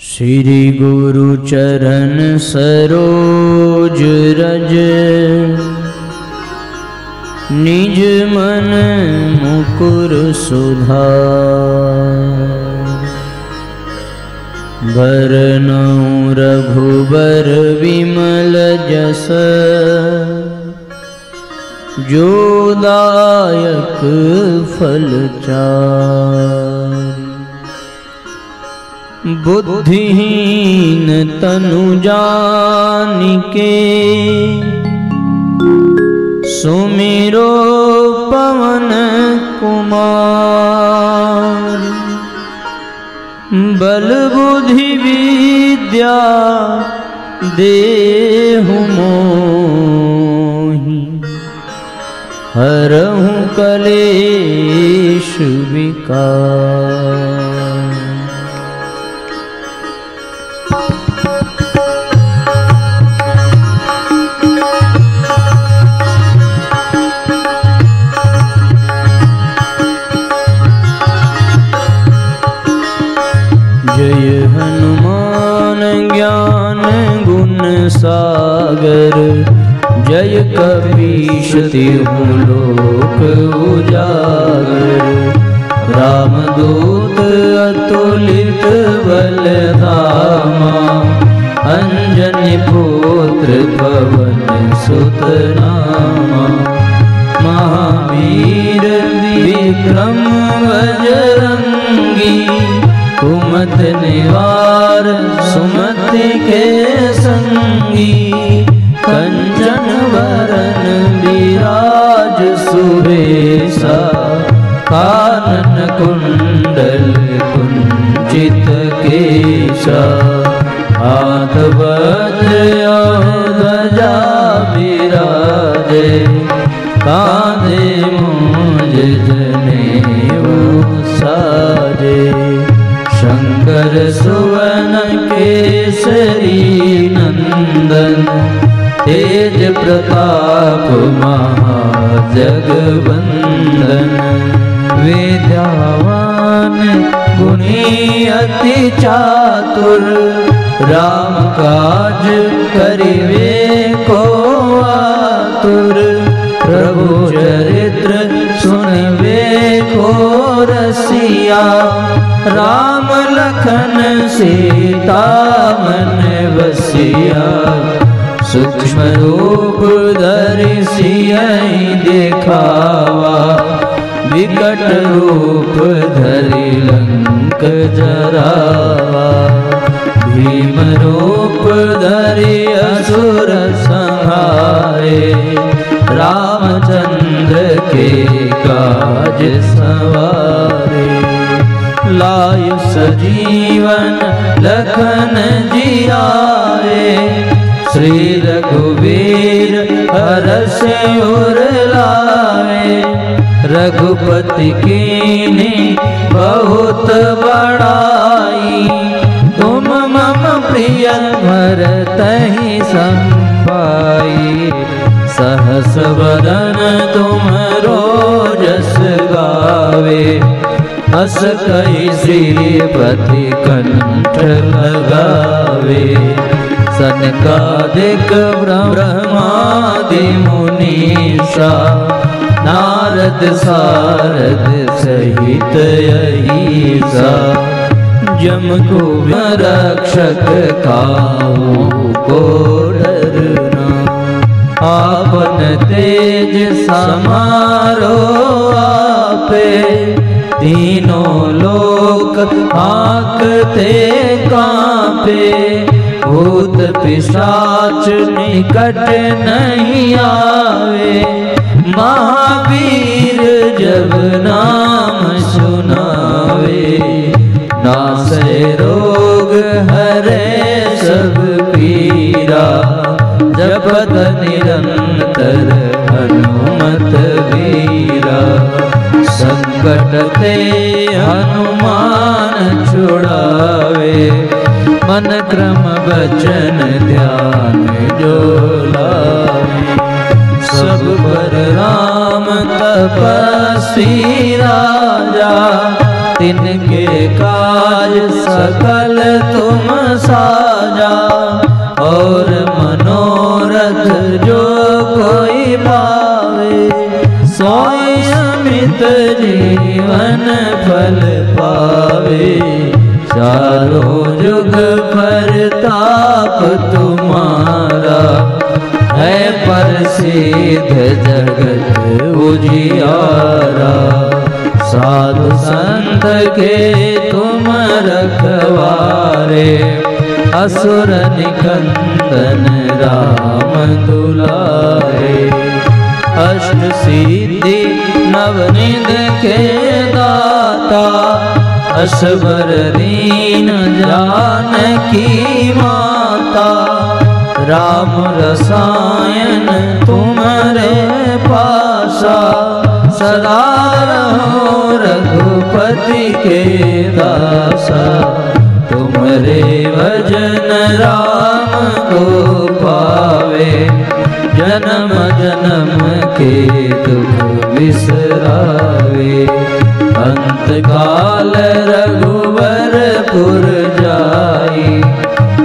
श्री गुरु चरण सरोज रज निज मन मुकुर सुधार। बरनउँ रघुबर विमल जस जो दायक फल चारि। बुद्धिहीन तनु जानिके सुमिरो पवन कुमार। बल बुद्धि विद्या देहु मोहि हरहु कलेश विकार। जय हनुमान ज्ञान गुण सागर। जय कपीश तिहु लोक उजागर। रामदूत अतुलित बल धामा। अंजनी पुत्र पवन सुत नामा। महावीर विक्रम बजरंगी। कुमति निवार सुमति के संगी। कंचन वरन विराज सुबेसा। कानन कुंडल कुंचित केसा। हाथ वज्र ध्वजा विराजे। कांधे मूंज जनेऊ साजे। शंकर सुवन केसरी नंदन। तेज प्रताप महाजगवंदन। विद्यावान गुणी अति चातुर। राम काज करिवे को आतुर। प्रभु चरित्र सुनवे को रसिया। राम लखन सीता मन बसिया। सूक्ष्म रूप धरि सियहि दिखावा। विकट रूप धरि लंक जरावा। भीम रूप धरि असुर संहारे। रामचंद्र के काज सवारे। लाय सजीवन लखन जियाए। श्री रघुवीर हरष उर लाए। रघुपति कीन्ही बहुत बड़ाई। तुम मम प्रिय भरतहि संपाई। सहस वदन तुम्हरो जस गावे। हस कहि श्रीपति कंठ लगावे। सनकादिक ब्रह्मादि मुनीषा। नारद सारद सहित अहिसा। जम कुबेर रक्षक काहू को डरना। आपन तेज समारो आपे। तीनों लोक हांकते कांपे। भूत पिशाच निकट नहीं आवे। महावीर जब नाम सुनावे। नासै रोग हरै सब पीरा। जपत निरंतर हनुमत वीरा। संकट ते हनुमान छुड़ावे। मन क्रम वचन ध्यान जो लावे। सब पर राम तपस्वी राजा। तिनके काज सकल तुम साजा, और मनोरथ जो कोई पावे, सोई अमित जीवन फल पावे। चारों जुग परताप तुम्हारा, है प्रसिद्ध जगत उजियारा। साधु संत के तुम रखवारे, असुर निकंदन राम दुलारे। अष्ट सिद्धि नवनिध के दाता, असबर दीन जानकी माता। राम रसायन तुम्हारे पासा, सदा रहो रघुपति के दासा। तुम्हारे भजन राम को पावे, जन्म जन्म के दुख बिसरावे। अंत काल रघुवरपुर जाई,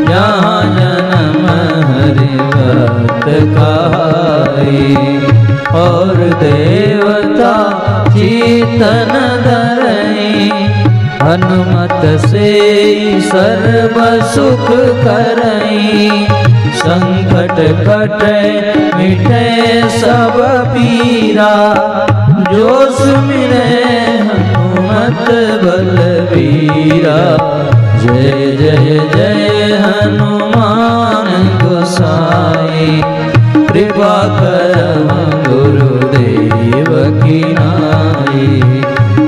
जहाँ जन्म हरि भक्त कहाई। और देवता चीतन धरई, हनुमत से सर्व सुख करई। संकट कटे मिटे सब पीरा, जो सुमिरे हनुमत बलबीरा। जय जय जय हनुमान गोसाई, कृपा करम गुरुदेव की नाई।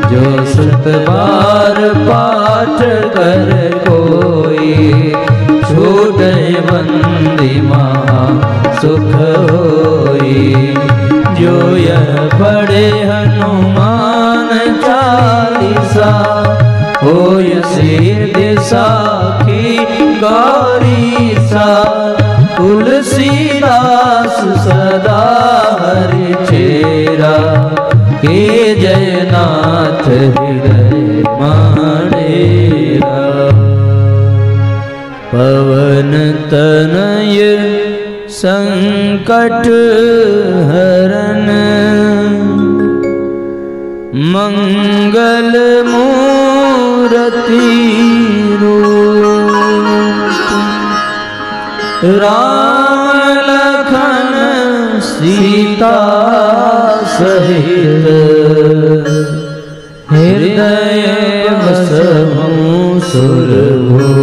जो सुत बार पाठ कर कोई, छूटे बंदी महा सुख होई। जो यह पढ़े हनुमान चालीसा, होय सिद्धि साखी गौरीसा। तुलसीदास सदा हरि चेरा, हे जयनाथ हृदय मानेरा। पवन तनय संकट हरन, मंगल मूर्ति रूप। राम लखन सीता सहित, हृदय बसहु सुरभूप।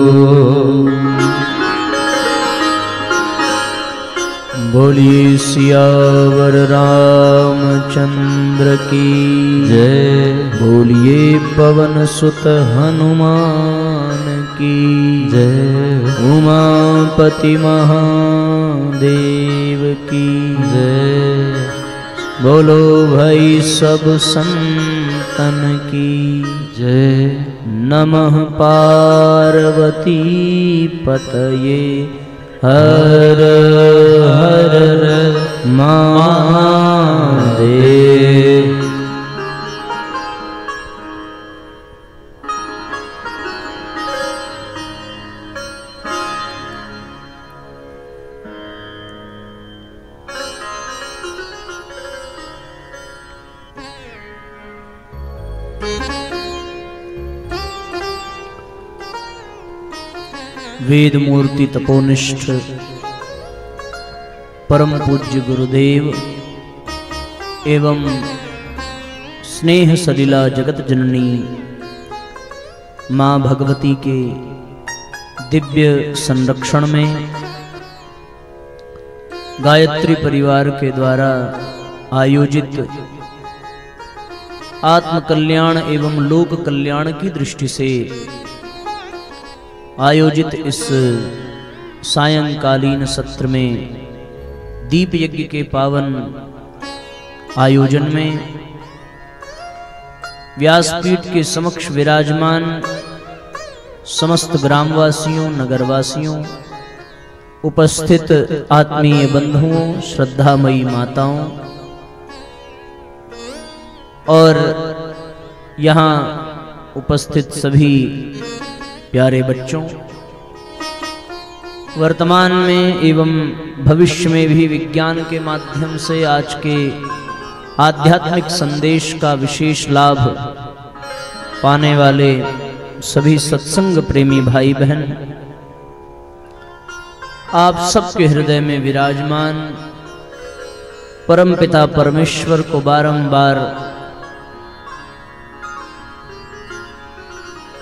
बोलिए सियावर रामचंद्र की जय। बोलिए पवन सुत हनुमान की जय। उमापति महादेव की जय। बोलो भाई सब संतन की जय। नमः पार्वती पतये हर हर महादेव। वेद मूर्ति तपोनिष्ठ परम पूज्य गुरुदेव एवं स्नेह सलिला जगत जननी माँ भगवती के दिव्य संरक्षण में गायत्री परिवार के द्वारा आयोजित आत्म कल्याण एवं लोक कल्याण की दृष्टि से आयोजित इस सायंकालीन सत्र में दीप यज्ञ के पावन आयोजन में व्यासपीठ के समक्ष विराजमान समस्त ग्रामवासियों, नगरवासियों, उपस्थित आत्मीय बंधुओं, श्रद्धामयी माताओं और यहाँ उपस्थित सभी प्यारे बच्चों, वर्तमान में एवं भविष्य में भी विज्ञान के माध्यम से आज के आध्यात्मिक संदेश का विशेष लाभ पाने वाले सभी सत्संग प्रेमी भाई बहन, आप सबके हृदय में विराजमान परमपिता परमेश्वर को बारंबार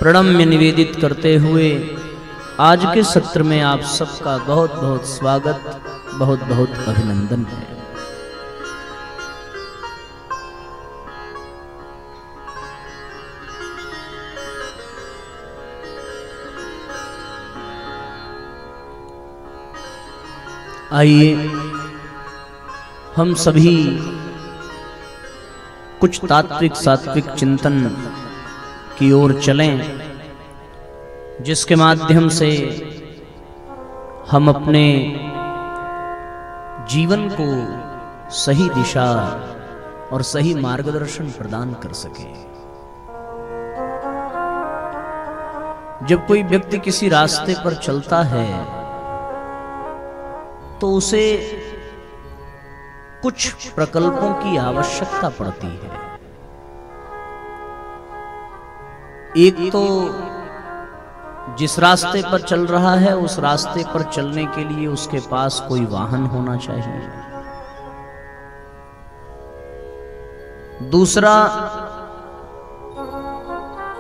प्रणम्य निवेदित करते हुए आज के सत्र में आप सबका बहुत बहुत स्वागत, बहुत बहुत अभिनंदन है। आइए हम सभी कुछ तात्विक सात्विक चिंतन की ओर चलें, जिसके माध्यम से हम अपने जीवन को सही दिशा और सही मार्गदर्शन प्रदान कर सकें। जब कोई व्यक्ति किसी रास्ते पर चलता है तो उसे कुछ प्रकल्पों की आवश्यकता पड़ती है। एक तो जिस रास्ते पर चल रहा है उस रास्ते पर चलने के लिए उसके पास कोई वाहन होना चाहिए। दूसरा,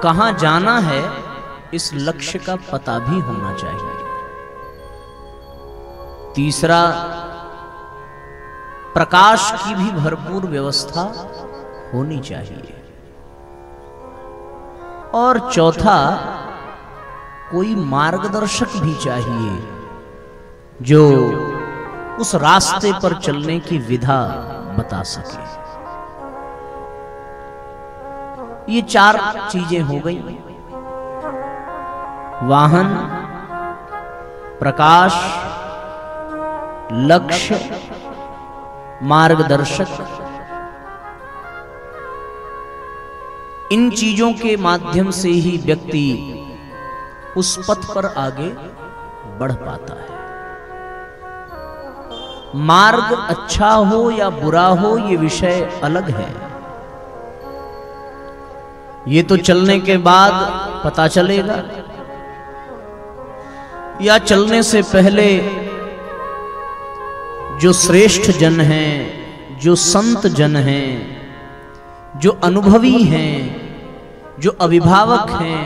कहां जाना है इस लक्ष्य का पता भी होना चाहिए। तीसरा, प्रकाश की भी भरपूर व्यवस्था होनी चाहिए। और चौथा, कोई मार्गदर्शक भी चाहिए जो उस रास्ते पर चलने की विधा बता सके। ये चार चीजें हो गई: वाहन, प्रकाश, लक्ष्य, मार्गदर्शक। इन चीजों के माध्यम से ही व्यक्ति उस पथ पर आगे बढ़ पाता है। मार्ग अच्छा हो या बुरा हो ये विषय अलग है, ये तो चलने के बाद पता चलेगा, या चलने से पहले जो श्रेष्ठ जन हैं, जो संत जन हैं, जो अनुभवी हैं, जो अभिभावक हैं,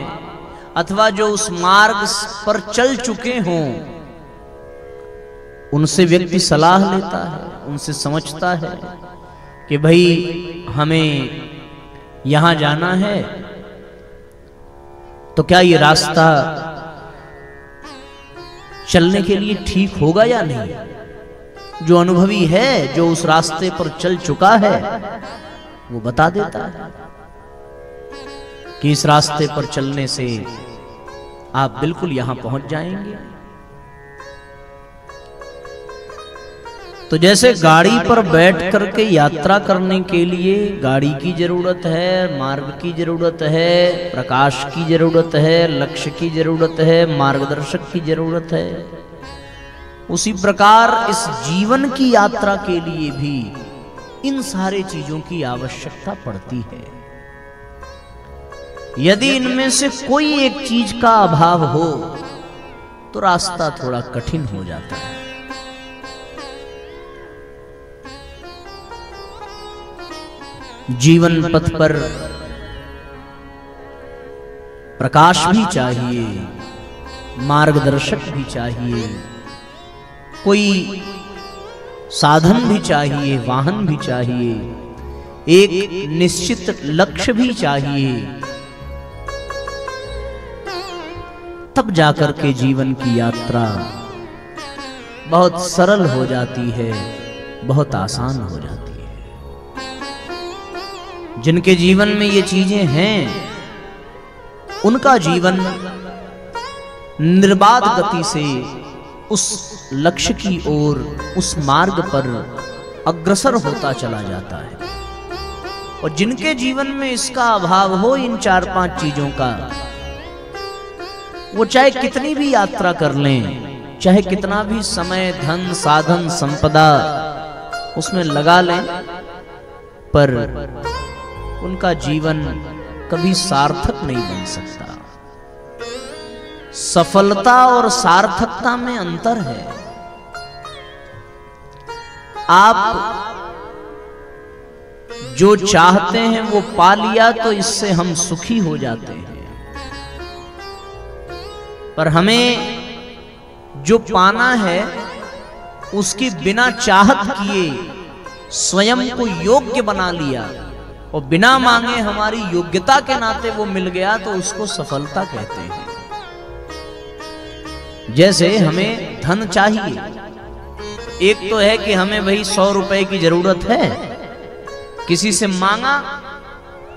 अथवा जो उस मार्ग पर चल चुके हों, उनसे व्यक्ति सलाह लेता है, उनसे समझता है कि भाई हमें यहां जाना है, तो क्या ये रास्ता चलने के लिए ठीक होगा या नहीं। जो अनुभवी है, जो उस रास्ते पर चल चुका है, वो बता देता है कि इस रास्ते पर चलने से आप बिल्कुल यहां पहुंच जाएंगे। तो जैसे गाड़ी पर बैठ करके यात्रा करने के लिए गाड़ी की जरूरत है, मार्ग की जरूरत है, प्रकाश की जरूरत है, लक्ष्य की जरूरत है, मार्गदर्शक की जरूरत है, उसी प्रकार इस जीवन की यात्रा के लिए भी इन सारे चीजों की आवश्यकता पड़ती है। यदि इनमें से कोई एक चीज का अभाव हो तो रास्ता थोड़ा कठिन हो जाता है। जीवन पथ पर प्रकाश भी चाहिए, मार्गदर्शक भी चाहिए, कोई साधन भी चाहिए, वाहन भी चाहिए, एक निश्चित लक्ष्य भी चाहिए। तब जाकर के जीवन की यात्रा बहुत सरल हो जाती है, बहुत आसान हो जाती है। जिनके जीवन में ये चीजें हैं, उनका जीवन निर्बाध गति से उस लक्ष्य की ओर, उस मार्ग पर अग्रसर होता चला जाता है। और जिनके जीवन में इसका अभाव हो, इन 4-5 चीजों का, वो चाहे कितनी भी यात्रा कर लें, चाहे कितना भी समय, धन, साधन, संपदा उसमें लगा लें, पर उनका जीवन कभी सार्थक नहीं बन सकता। सफलता और सार्थकता में अंतर है। आप जो चाहते हैं वो पा लिया तो इससे हम सुखी हो जाते हैं, पर हमें जो पाना है उसकी बिना चाहत किए स्वयं को योग्य बना लिया और बिना मांगे हमारी योग्यता के नाते वो मिल गया तो उसको सफलता कहते हैं। जैसे हमें धन चाहिए, एक तो है कि हमें भाई 100 रुपए की जरूरत है, किसी से मांगा,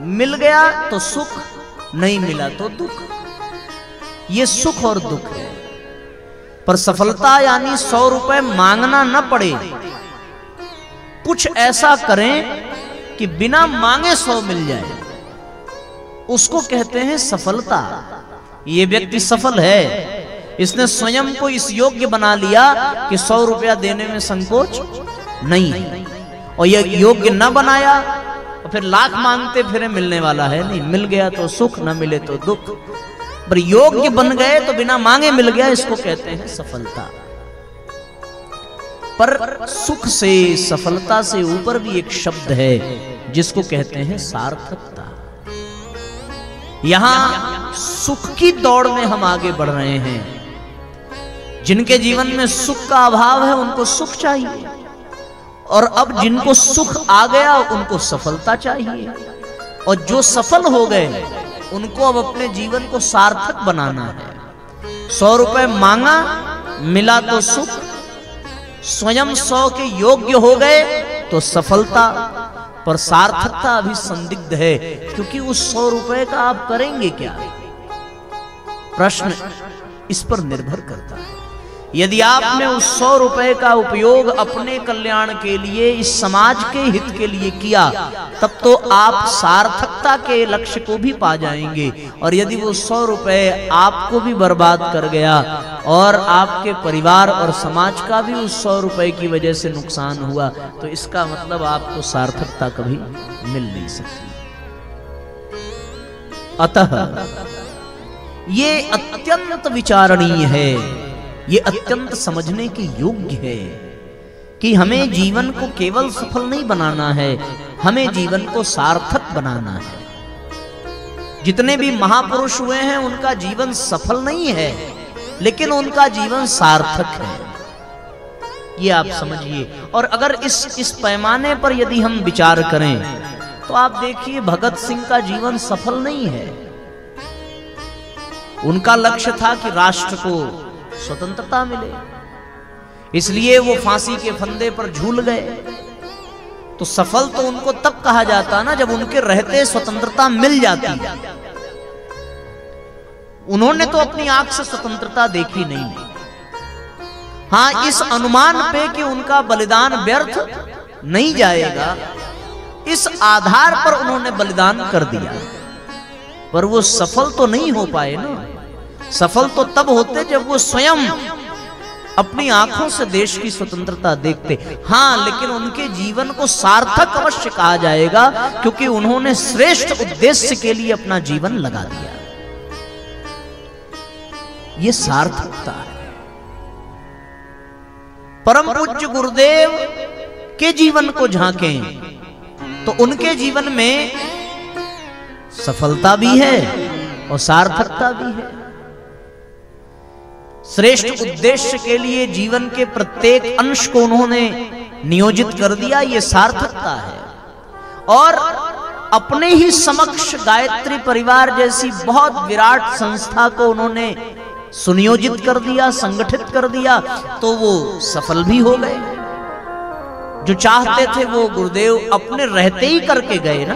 मिल गया तो सुख, नहीं मिला तो दुख। ये सुख और दुख है। पर सफलता यानी 100 रुपए मांगना न पड़े, कुछ ऐसा करें कि बिना मांगे 100 मिल जाए, उसको कहते हैं सफलता। ये व्यक्ति सफल है, इसने स्वयं को इस योग्य बना लिया कि 100 रुपया देने में संकोच नहीं है, और ये योग्य न बनाया और फिर लाख मांगते फिरे मिलने वाला है नहीं, मिल गया तो सुख, न मिले तो दुख। पर योग्य बन गए तो बिना मांगे मिल गया, इसको कहते हैं सफलता। पर सुख से, सफलता से ऊपर भी एक शब्द है जिसको कहते हैं सार्थकता। यहां सुख की दौड़ में हम आगे बढ़ रहे हैं। जिनके जीवन में सुख का अभाव है उनको सुख चाहिए, और अब जिनको सुख आ गया उनको सफलता चाहिए, और जो सफल हो गए उनको अब अपने जीवन को सार्थक बनाना है। 100 रुपए मांगा, मिला तो सुख, स्वयं 100 के योग्य हो गए तो सफलता, पर सार्थकता अभी संदिग्ध है, क्योंकि उस 100 रुपए का आप करेंगे क्या? प्रश्न इस पर निर्भर करता है। यदि आपने उस 100 रुपए का उपयोग अपने कल्याण के लिए, इस समाज के हित के लिए किया, तब तो आप सार्थकता के लक्ष्य को भी पा जाएंगे। और यदि वो 100 रुपए आपको भी बर्बाद कर गया और आपके परिवार और समाज का भी उस 100 रुपए की वजह से नुकसान हुआ, तो इसका मतलब आपको सार्थकता कभी मिल नहीं सकती। अतः ये अत्यंत विचारणीय है, ये अत्यंत समझने के योग्य है कि हमें जीवन को केवल सफल नहीं बनाना है, हमें जीवन को सार्थक बनाना है। जितने भी महापुरुष हुए हैं उनका जीवन सफल नहीं है, लेकिन उनका जीवन सार्थक है, ये आप समझिए। और अगर इस पैमाने पर यदि हम विचार करें तो आप देखिए, भगत सिंह का जीवन सफल नहीं है। उनका लक्ष्य था कि राष्ट्र को स्वतंत्रता मिले, इसलिए वो फांसी के फंदे पर झूल गए। तो सफल तो उनको तब कहा जाता ना जब उनके रहते स्वतंत्रता मिल जाती। उन्होंने तो अपनी आंख से स्वतंत्रता देखी नहीं। हां, इस अनुमान पे कि उनका बलिदान व्यर्थ नहीं जाएगा, इस आधार पर उन्होंने बलिदान कर दिया, पर वो सफल तो नहीं हो पाए ना। सफल तो तब होते जब वो स्वयं अपनी आंखों से देश की स्वतंत्रता देखते। हां, लेकिन उनके जीवन को सार्थक अवश्य कहा जाएगा, क्योंकि उन्होंने श्रेष्ठ उद्देश्य के लिए अपना जीवन लगा दिया। ये सार्थकता है। परम पूज्य गुरुदेव के जीवन को झांकें तो उनके जीवन में सफलता भी है और सार्थकता भी है। श्रेष्ठ उद्देश्य के लिए जीवन के प्रत्येक अंश को उन्होंने नियोजित कर दिया, ये सार्थकता है। और अपने ही समक्ष गायत्री परिवार जैसी बहुत विराट संस्था को उन्होंने सुनियोजित कर दिया, संगठित कर दिया, तो वो सफल भी हो गए। जो चाहते थे वो गुरुदेव अपने रहते ही करके गए ना।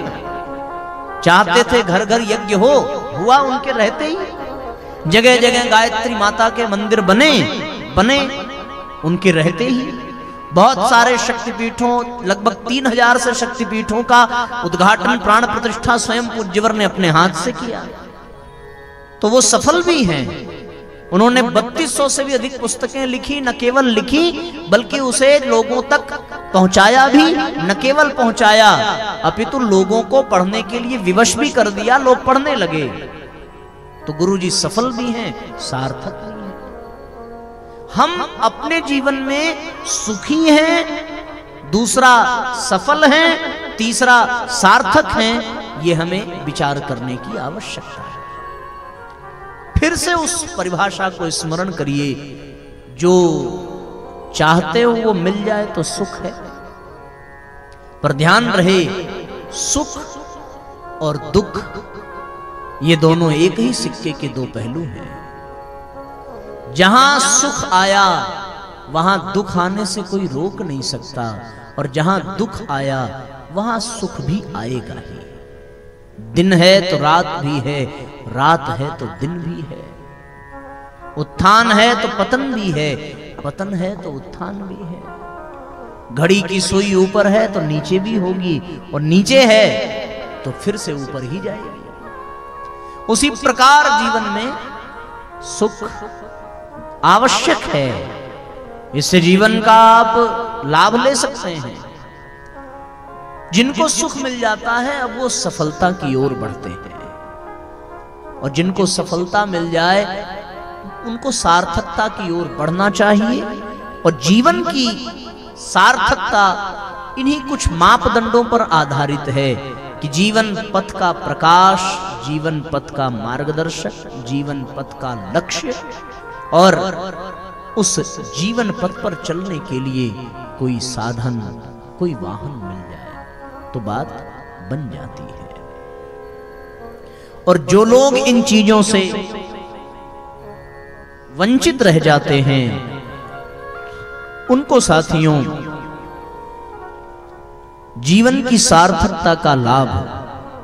चाहते थे घर घर यज्ञ हो, हुआ उनके रहते ही। जगह जगह गायत्री माता के मंदिर बने उनके रहते ही। बहुत सारे शक्तिपीठों, लगभग 3000 से शक्तिपीठों का उद्घाटन, प्राण प्रतिष्ठा स्वयं पूज्यवर ने अपने हाथ से किया। तो वो सफल भी हैं। उन्होंने 3200 से भी अधिक पुस्तकें लिखी, न केवल लिखी बल्कि उसे लोगों तक पहुंचाया भी। न केवल पहुंचाया अपितु लोगों को पढ़ने के लिए विवश भी कर दिया, लोग पढ़ने लगे। तो गुरुजी सफल भी हैं, सार्थक भी हैं। हम अपने जीवन में सुखी हैं, दूसरा सफल हैं, तीसरा सार्थक हैं, ये हमें विचार करने की आवश्यकता है। फिर से उस परिभाषा को स्मरण करिए, जो चाहते हो वो मिल जाए तो सुख है। पर ध्यान रहे, सुख और दुख ये दोनों एक ही सिक्के के दो पहलू हैं। जहां सुख आया वहां दुख आने से कोई रोक नहीं सकता, और जहां दुख आया वहां सुख भी आएगा ही। दिन है तो रात भी है, रात है तो दिन भी है। उत्थान है तो पतन भी है, पतन है तो उत्थान भी है। घड़ी की सुई ऊपर है तो नीचे भी होगी, और नीचे है तो फिर से ऊपर ही जाएगी। उसी प्रकार जीवन में सुख आवश्यक है। इससे जीवन का आप लाभ ले सकते हैं। जिनको सुख मिल जाता है अब वो सफलता की ओर बढ़ते हैं, और जिनको सफलता मिल जाए उनको सार्थकता की ओर बढ़ना चाहिए। और जीवन की सार्थकता इन्हीं कुछ मापदंडों पर आधारित है कि जीवन पथ का प्रकाश, जीवन पथ का मार्गदर्शक, जीवन पथ का लक्ष्य, और उस जीवन पथ पर चलने के लिए कोई साधन, कोई वाहन मिल जाए तो बात बन जाती है। और जो लोग इन चीजों से वंचित रह जाते हैं उनको साथियों जीवन की सार्थकता का लाभ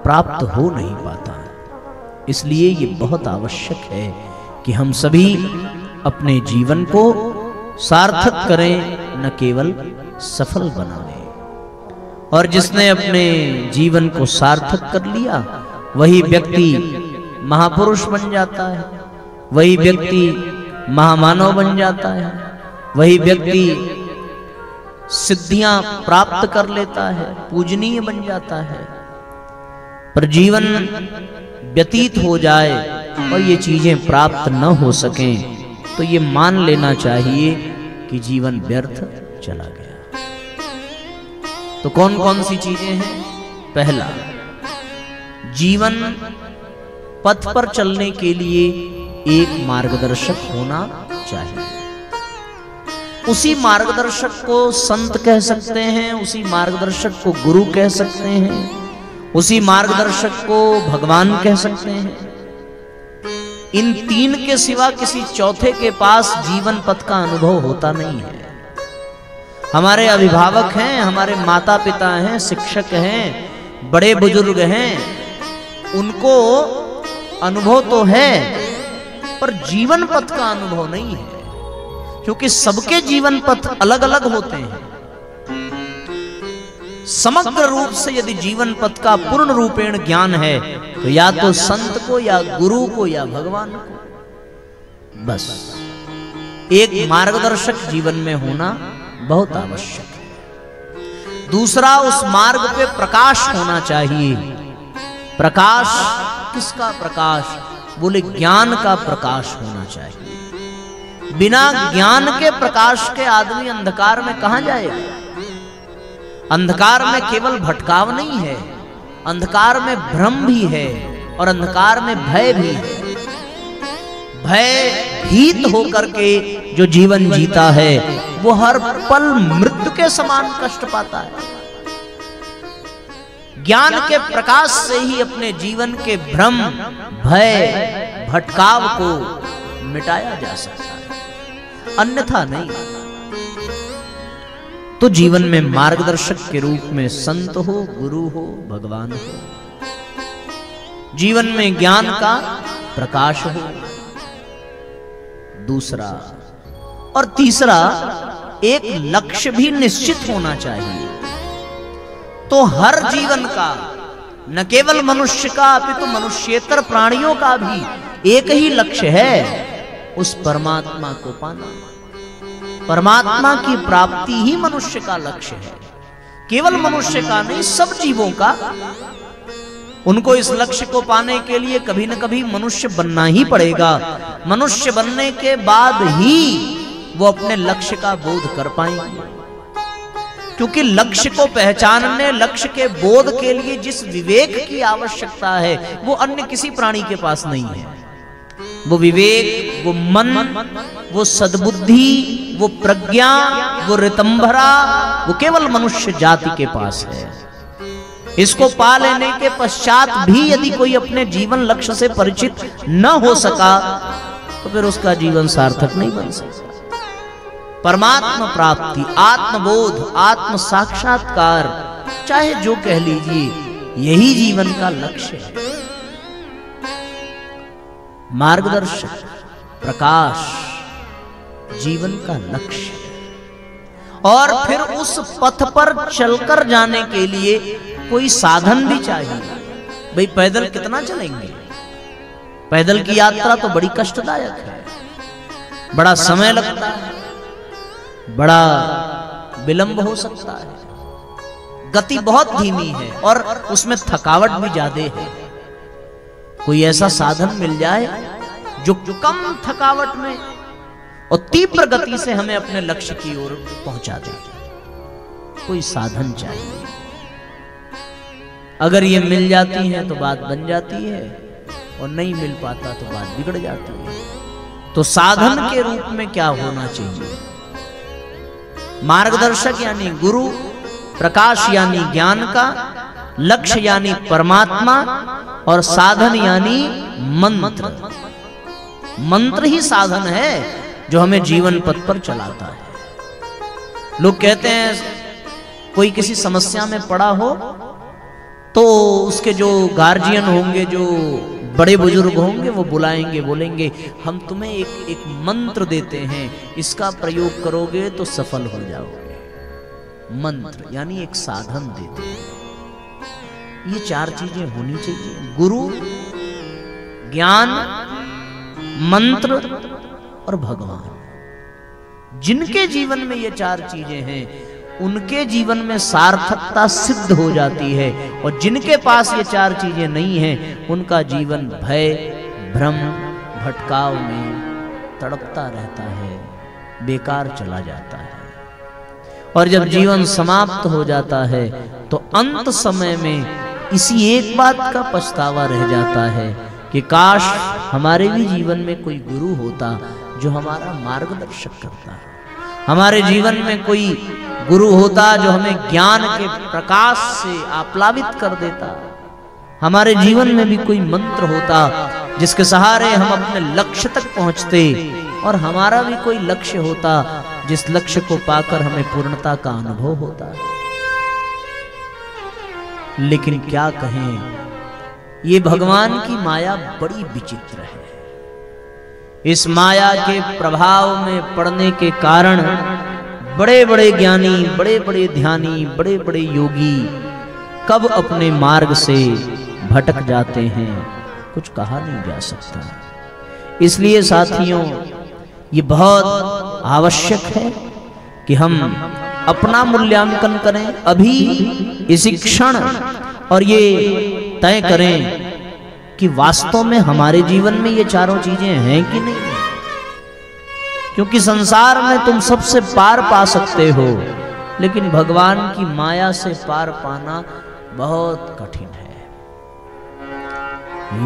प्राप्त हो नहीं पाता। इसलिए ये बहुत आवश्यक है कि हम सभी अपने जीवन को सार्थक करें, न केवल सफल बनाएं। और जिसने अपने जीवन को सार्थक कर लिया वही व्यक्ति महापुरुष बन जाता है, वही व्यक्ति महामानव बन जाता है, वही व्यक्ति सिद्धियां प्राप्त कर लेता है, पूजनीय बन जाता है। पर जीवन व्यतीत हो जाए और ये चीजें प्राप्त न हो सकें तो ये मान लेना चाहिए कि जीवन व्यर्थ चला गया। तो कौन कौन सी चीजें हैं? पहला, जीवन पथ पर चलने के लिए एक मार्गदर्शक होना चाहिए। उसी मार्गदर्शक को संत कह सकते हैं, उसी मार्गदर्शक को गुरु कह सकते हैं, उसी मार्गदर्शक को भगवान कह सकते हैं। इन तीन के सिवा किसी चौथे के पास जीवन पथ का अनुभव होता नहीं है। हमारे अभिभावक हैं, हमारे माता पिता हैं, शिक्षक हैं, बड़े बुजुर्ग हैं, उनको अनुभव तो है पर जीवन पथ का अनुभव नहीं है, क्योंकि सबके जीवन पथ अलग अलग होते हैं। समग्र रूप से यदि जीवन पथ का पूर्ण रूपेण ज्ञान है तो या तो संत को या गुरु को या भगवान को, बस एक मार्गदर्शक जीवन में होना बहुत आवश्यक है। दूसरा, उस मार्ग पे प्रकाश होना चाहिए। प्रकाश किसका प्रकाश? बोले ज्ञान का प्रकाश होना चाहिए। बिना ज्ञान के प्रकाश के आदमी अंधकार में कहां जाएगा? अंधकार में केवल भटकाव नहीं है, अंधकार में भ्रम भी है और अंधकार में भय भी है। भयभीत होकर के जो जीवन जीता है वो हर पल मृत्यु के समान कष्ट पाता है। ज्ञान के प्रकाश से ही अपने जीवन के भ्रम, भय, भटकाव को मिटाया जा सकता है, अन्यथा नहीं। तो जीवन में मार्गदर्शक के रूप में संत हो, गुरु हो, भगवान हो। जीवन में ज्ञान का प्रकाश हो, दूसरा। और तीसरा, एक लक्ष्य भी निश्चित होना चाहिए। तो हर जीवन का, न केवल मनुष्य का अपितु मनुष्येतर प्राणियों का भी एक ही लक्ष्य है, उस परमात्मा को पाना। परमात्मा की प्राप्ति ही मनुष्य का लक्ष्य है, केवल मनुष्य का नहीं, सब जीवों का। उनको इस लक्ष्य को पाने के लिए कभी न कभी मनुष्य बनना ही पड़ेगा। मनुष्य बनने के बाद ही वो अपने लक्ष्य का बोध कर पाएंगे, क्योंकि लक्ष्य को पहचानने, लक्ष्य के बोध के लिए जिस विवेक की आवश्यकता है वो अन्य किसी प्राणी के पास नहीं है। वो विवेक, वो मन, वो सद्बुद्धि, वो प्रज्ञा, वो ऋतंभरा, वो केवल मनुष्य जाति के पास है। इसको पा लेने के पश्चात भी यदि कोई अपने जीवन लक्ष्य से परिचित न हो सका तो फिर उसका जीवन सार्थक नहीं बन सकता। परमात्मा प्राप्ति, आत्मबोध, आत्म साक्षात्कार, चाहे जो कह लीजिए, यही जीवन का लक्ष्य है। मार्गदर्शक, प्रकाश जीवन का लक्ष्य है। और फिर उस पथ पर चलकर जाने के लिए कोई साधन भी चाहिए। भाई पैदल कितना चलेंगे? पैदल की यात्रा तो बड़ी कष्टदायक है, बड़ा समय लगता है, बड़ा विलंब हो सकता है, गति बहुत धीमी है और उसमें थकावट भी ज्यादा है। कोई ऐसा साधन मिल जाए जो कम थकावट में और तीव्र गति से हमें अपने लक्ष्य की ओर पहुंचा दे, कोई साधन चाहिए। अगर ये मिल जाती है तो बात बन जाती है, और नहीं मिल पाता तो बात बिगड़ जाती है। तो साधन के रूप में क्या होना चाहिए? मार्गदर्शक यानी गुरु, प्रकाश यानी ज्ञान का, लक्ष्य यानी परमात्मा, और साधन यानी मंत्र। मंत्र ही साधन है जो हमें जीवन पथ पर चलाता है। लोग कहते हैं कोई किसी समस्या में पड़ा हो तो उसके जो गार्जियन होंगे, जो बड़े बुजुर्ग होंगे, वो बुलाएंगे, बोलेंगे हम तुम्हें एक मंत्र देते हैं, इसका प्रयोग करोगे तो सफल हो जाओगे। मंत्र यानी एक साधन देते हैं। ये चार चीजें होनी चाहिए: गुरु, ज्ञान, मंत्र और भगवान। जिनके जीवन में ये चार चीजें हैं उनके जीवन में सार्थकता सिद्ध हो जाती है, और जिनके पास ये चार चीजें नहीं हैं उनका जीवन भय, भ्रम, भटकाव में तड़पता रहता है, बेकार चला जाता है। और जब जीवन समाप्त हो जाता है तो अंत समय में इसी एक बात का पछतावा रह जाता है कि काश हमारे भी जीवन में कोई गुरु होता जो हमारा मार्गदर्शक करता है, हमारे जीवन में कोई गुरु होता जो हमें ज्ञान के प्रकाश से आप्लावित कर देता, हमारे जीवन में भी कोई मंत्र होता जिसके सहारे हम अपने लक्ष्य तक पहुंचते, और हमारा भी कोई लक्ष्य होता जिस लक्ष्य को पाकर हमें पूर्णता का अनुभव होता। लेकिन क्या कहें, ये भगवान की माया बड़ी विचित्र है। इस माया के प्रभाव में पड़ने के कारण बड़े बड़े ज्ञानी, बड़े बड़े ध्यानी, बड़े बड़े योगी कब अपने मार्ग से भटक जाते हैं कुछ कहा नहीं जा सकता। इसलिए साथियों, ये बहुत आवश्यक है कि हम अपना मूल्यांकन करें अभी इसी क्षण, और ये तय करें कि वास्तव में हमारे जीवन में ये चारों चीजें हैं कि नहीं। क्योंकि संसार में तुम सबसे पार पा सकते हो, लेकिन भगवान की माया से पार पाना बहुत कठिन है।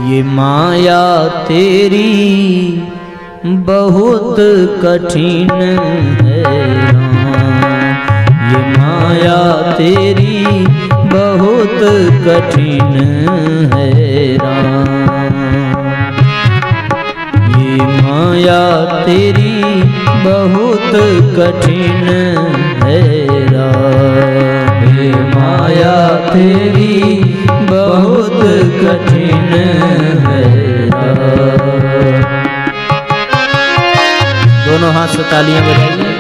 ये माया तेरी बहुत कठिन है, ये माया तेरी बहुत कठिन है राम, ये माया तेरी बहुत कठिन है राम, ये माया तेरी बहुत कठिन है राम। दोनों हाथ से तालियां बजाइए।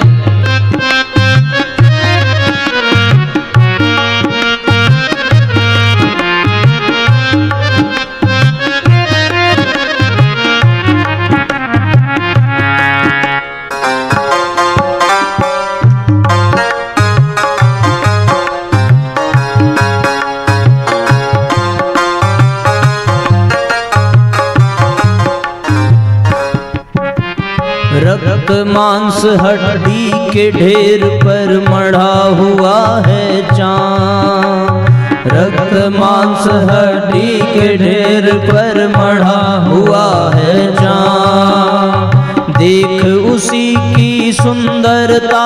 रक्त मांस हड्डी के ढेर पर मढ़ा हुआ है चाँद, रक्त मांस हड्डी के ढेर पर मढ़ा हुआ है चाँद। देख उसी की सुंदरता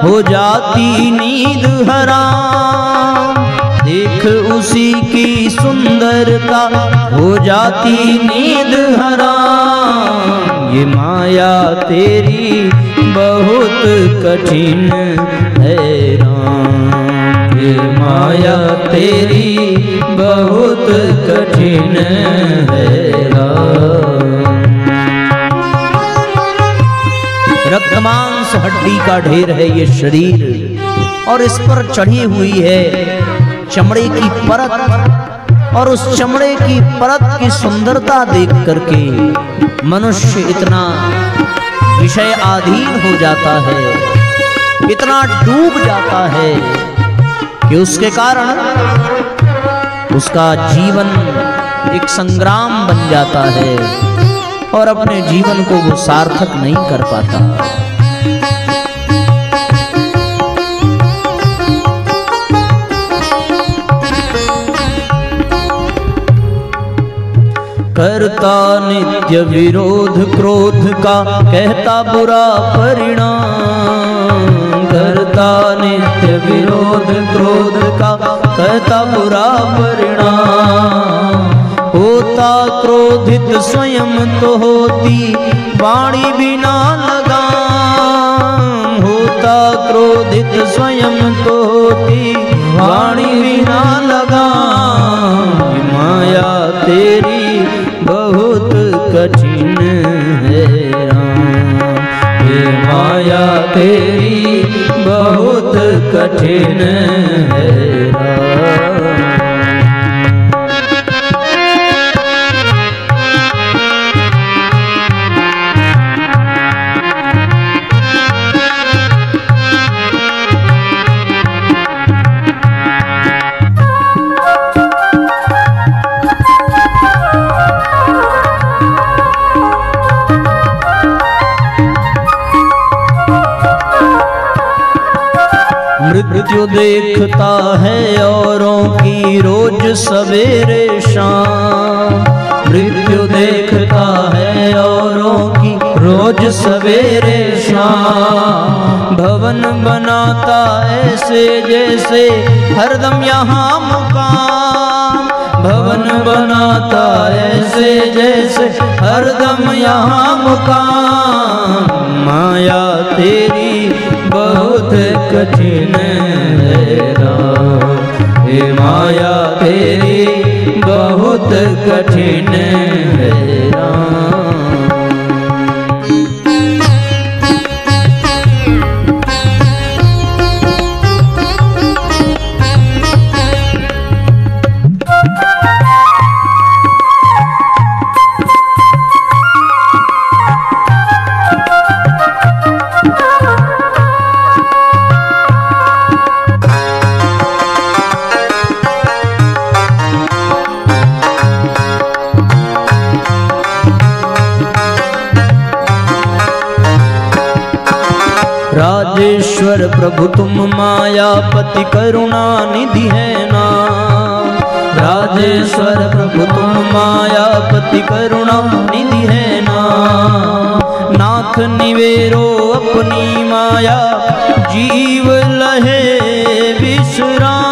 हो जाती नींद हराम, देख उसी की सुंदरता हो जाती नींद हराम। ये माया तेरी बहुत कठिन है राम, ये माया तेरी बहुत कठिन है राम। रक्त मांस हड्डी का ढेर है ये शरीर, और इस पर चढ़ी हुई है चमड़े की परत, और उस चमड़े की परत की सुंदरता देख करके मनुष्य इतना विषय अधीन हो जाता है, इतना डूब जाता है कि उसके कारण उसका जीवन एक संग्राम बन जाता है और अपने जीवन को वो सार्थक नहीं कर पाता। करता नित्य विरोध क्रोध का कहता बुरा परिणाम, करता नित्य विरोध क्रोध का कहता बुरा परिणाम। होता क्रोधित स्वयं तो होती वाणी बिना लगाम, होता क्रोधित स्वयं तो होती वाणी बिना लगाम। माया तेरी बहुत कठिन है राम, ये माया तेरी बहुत कठिन है राम। मृत्यु देखता है औरों की रोज सवेरे शाम, मृत्यु देखता है औरों की रोज सवेरे शाम। भवन बनाता ऐसे जैसे हरदम यहाँ मुकाम, भवन बनाता ऐसे जैसे हरदम यहाँ मुकाम। माया तेरी बहुत कठिन है राम, हे माया तेरी बहुत कठिन है राम। राजेश्वर प्रभु तुम मायापति करुणा निधि है नाम, राजेश्वर प्रभु तुम मायापति करुणा निधि है नाम। नाथ निवेरो अपनी माया जीव लहे विश्राम।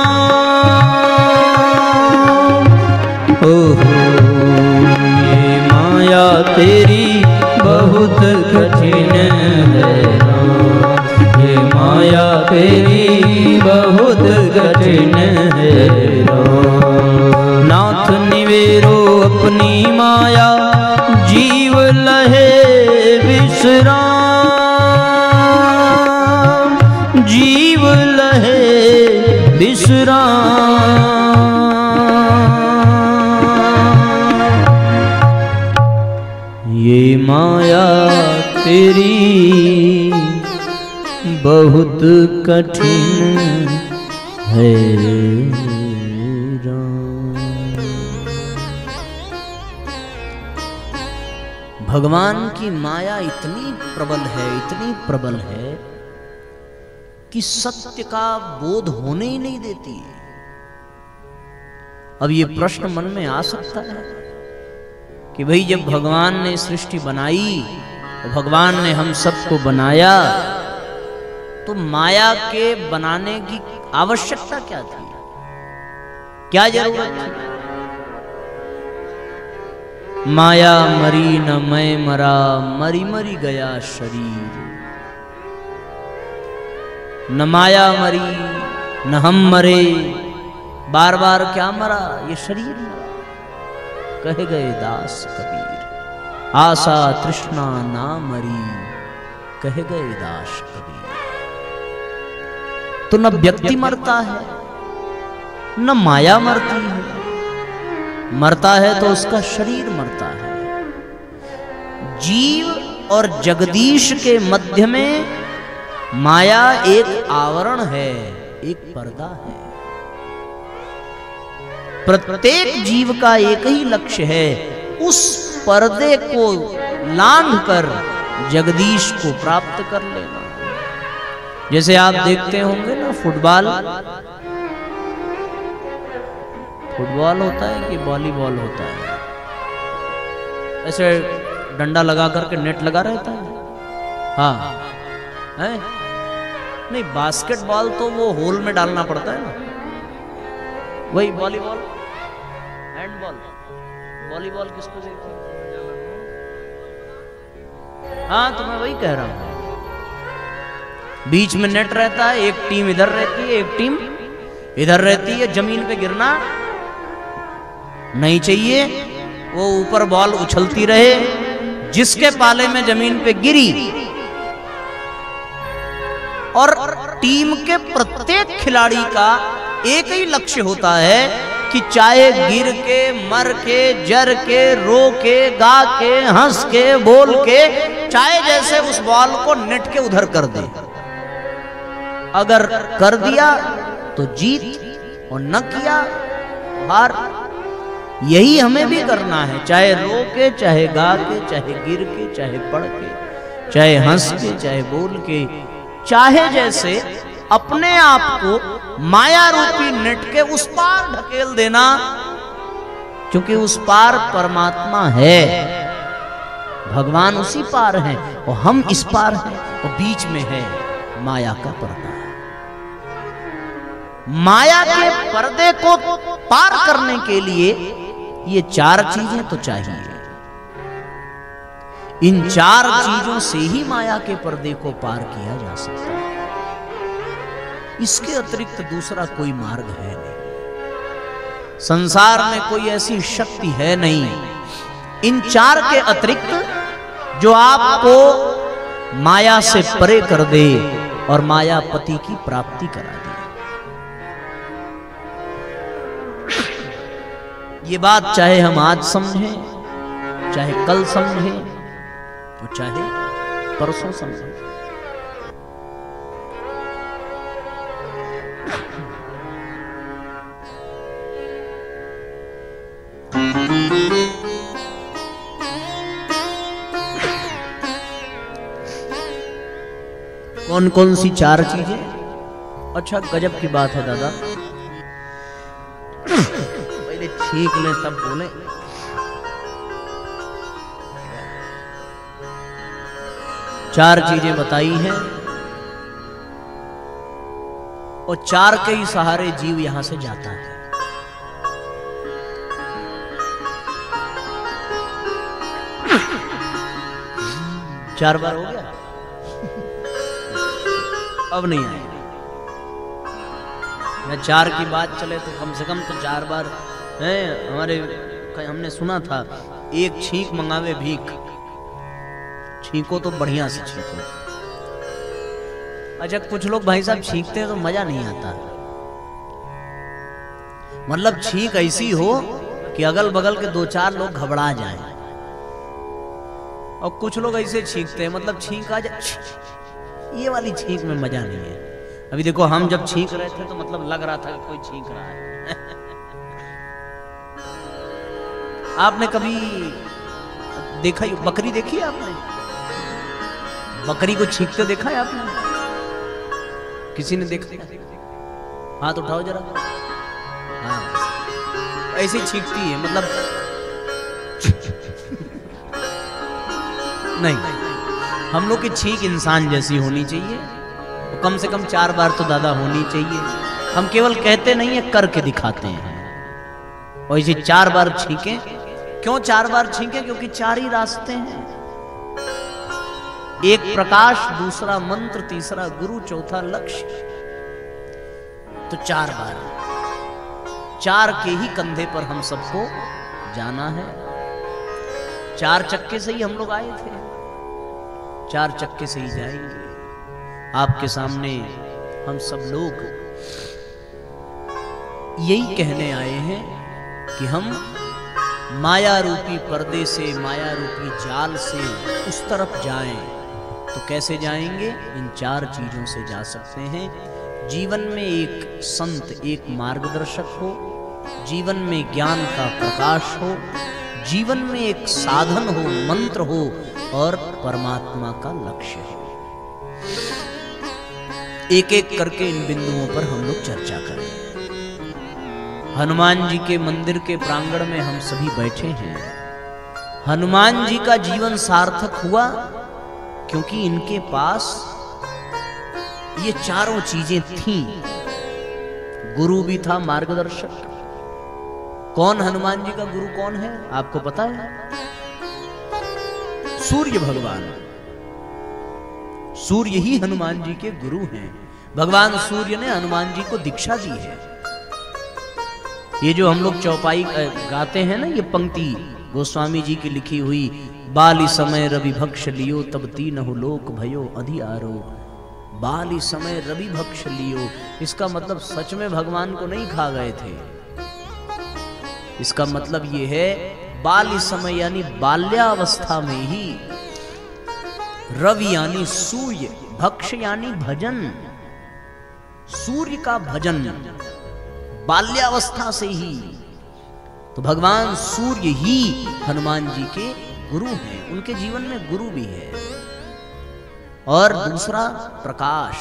ओहो ये माया तेरी बहुत कठिन है राम, ये माया तेरी बहुत कठिन है राम। नाथ निवेरो अपनी माया जीव लहे विश्राम, जीव लहे विश्राम। ये माया तेरी बहुत कठिन है राम। भगवान की माया इतनी प्रबल है कि सत्य का बोध होने ही नहीं देती। अब ये प्रश्न मन में आ सकता है कि भाई जब भगवान ने सृष्टि बनाई, भगवान ने हम सबको बनाया, तो माया के बनाने की आवश्यकता क्या थी, क्या जरूरत थी? माया मरी न मैं मरा, मरी मरी गया शरीर। न माया मरी न हम मरे, बार बार क्या मरा, ये शरीर मरा। कहे गए दास कबीर, आशा तृष्णा ना मरी, कहे गए दास कबीर। तो न व्यक्ति मरता है न माया मरती है, मरता है तो उसका शरीर मरता है। जीव और जगदीश के मध्य में माया एक आवरण है, एक पर्दा है। प्रत्येक जीव का एक ही लक्ष्य है, उस पर्दे को लांघ कर जगदीश को प्राप्त कर लेना। जैसे आप देखते होंगे ना, फुटबॉल होता है कि वॉलीबॉल होता है, ऐसे डंडा लगा करके नेट लगा रहता है। हाँ है? नहीं, बास्केटबॉल तो वो होल में डालना पड़ता है ना, वही वॉलीबॉल, हैंडबॉल, वॉलीबॉल किसको कहते हैं? हाँ, तो मैं वही कह रहा हूं। बीच में नेट रहता है, एक टीम इधर रहती है, एक टीम इधर रहती है। जमीन पे गिरना नहीं चाहिए, वो ऊपर बॉल उछलती रहे, जिसके पाले में जमीन पे गिरी। और टीम के प्रत्येक खिलाड़ी का एक ही लक्ष्य होता है कि चाहे गिर के, मर के, जर के, रो के, गा के, हंस के, बोल के, चाहे जैसे उस बॉल को नेट के उधर कर दे। अगर कर दिया तो जीत, और न किया तो हार। यही हमें भी करना है, चाहे रो के, चाहे गा के, चाहे गिर के, चाहे पढ़ के, चाहे हंस के, चाहे बोल के, चाहे जैसे अपने आप को माया रूपी नेट के उस पार ढकेल देना, क्योंकि उस पार परमात्मा है, भगवान उसी पार हैं और हम इस पार हैं, और बीच में है माया का पर्दा। माया के पर्दे को पार करने के लिए ये चार चीजें तो चाहिए। इन चार चीजों से ही माया के पर्दे को पार किया जा सकता है। इसके अतिरिक्त दूसरा कोई मार्ग है नहीं, संसार में कोई ऐसी शक्ति है नहीं इन चार के अतिरिक्त जो आपको माया से परे कर दे और मायापति की प्राप्ति करा दे। ये बात चाहे हम आज समझें, चाहे कल समझें, और चाहे परसों समझें। कौन कौन सी चार चीजें? अच्छा, गजब की बात है दादा, पहले छींक लें तब बोले। चार चीजें बताई हैं और चार के ही सहारे जीव यहां से जाता है। चार बार हो गया, अब नहीं आएगा। मैं चार की बात चले तो कम से कम तो चार बार है। हमारे हमने सुना था, एक छींक मंगावे भीख। छींको तो बढ़िया से छींको। अच्छा, कुछ लोग भाई साहब छींकते हैं तो मजा नहीं आता, मतलब छींक ऐसी हो कि अगल बगल के दो चार लोग घबरा जाएं। और कुछ लोग ऐसे छींकते हैं, मतलब छींक आ जाए, ये वाली छींक में मजा नहीं है। अभी देखो, हम जब छींक रहे थे तो मतलब लग रहा था कि कोई छींक रहा है। आपने कभी देखा ही, बकरी देखी है आपने? बकरी को छींकते देखा है आपने? किसी ने देखा? हाथ उठाओ जरा। हाँ, ऐसे ही छींकती है, मतलब नहीं, हम लोग की छींक इंसान जैसी होनी चाहिए, तो कम से कम 4 बार तो दादा होनी चाहिए। हम केवल कहते नहीं है, करके दिखाते हैं। और इसे 4 बार छींकें। क्यों 4 बार छींकें? क्योंकि 4 ही रास्ते हैं, एक प्रकाश, दूसरा मंत्र, तीसरा गुरु, चौथा लक्ष्य। तो 4 बार, 4 के ही कंधे पर हम सबको जाना है। 4 चक्के से ही हम लोग आए थे, 4 चक्के से ही जाएंगे। आपके सामने हम सब लोग यही कहने आए हैं कि हम माया रूपी पर्दे से, माया रूपी जाल से उस तरफ जाएं। तो कैसे जाएंगे? इन 4 चीजों से जा सकते हैं। जीवन में एक संत, एक मार्गदर्शक हो, जीवन में ज्ञान का प्रकाश हो, जीवन में एक साधन हो, मंत्र हो, और परमात्मा का लक्ष्य हो। एक एक करके इन बिंदुओं पर हम लोग चर्चा करें। हनुमान जी के मंदिर के प्रांगण में हम सभी बैठे हैं। हनुमान जी का जीवन सार्थक हुआ क्योंकि इनके पास ये चारों चीजें थीं। गुरु भी था, मार्गदर्शक। कौन हनुमान जी का गुरु कौन है आपको पता है? सूर्य भगवान। सूर्य ही हनुमान जी के गुरु हैं। भगवान सूर्य ने हनुमान जी को दीक्षा दी है। ये जो हम लोग चौपाई गाते हैं ना, ये पंक्ति गोस्वामी जी की लिखी हुई, बाली समय रवि भक्ष लियो तब तीनहु लोक भयो अधियारो। बाली समय रवि भक्ष लियो, इसका मतलब सच में भगवान को नहीं खा गए थे। इसका मतलब ये है बाली समय यानी बाल्यावस्था में ही, रवि यानी सूर्य, भक्ष यानी भजन, सूर्य का भजन बाल्यावस्था से ही। तो भगवान सूर्य ही हनुमान जी के गुरु हैं, उनके जीवन में गुरु भी है। और दूसरा प्रकाश,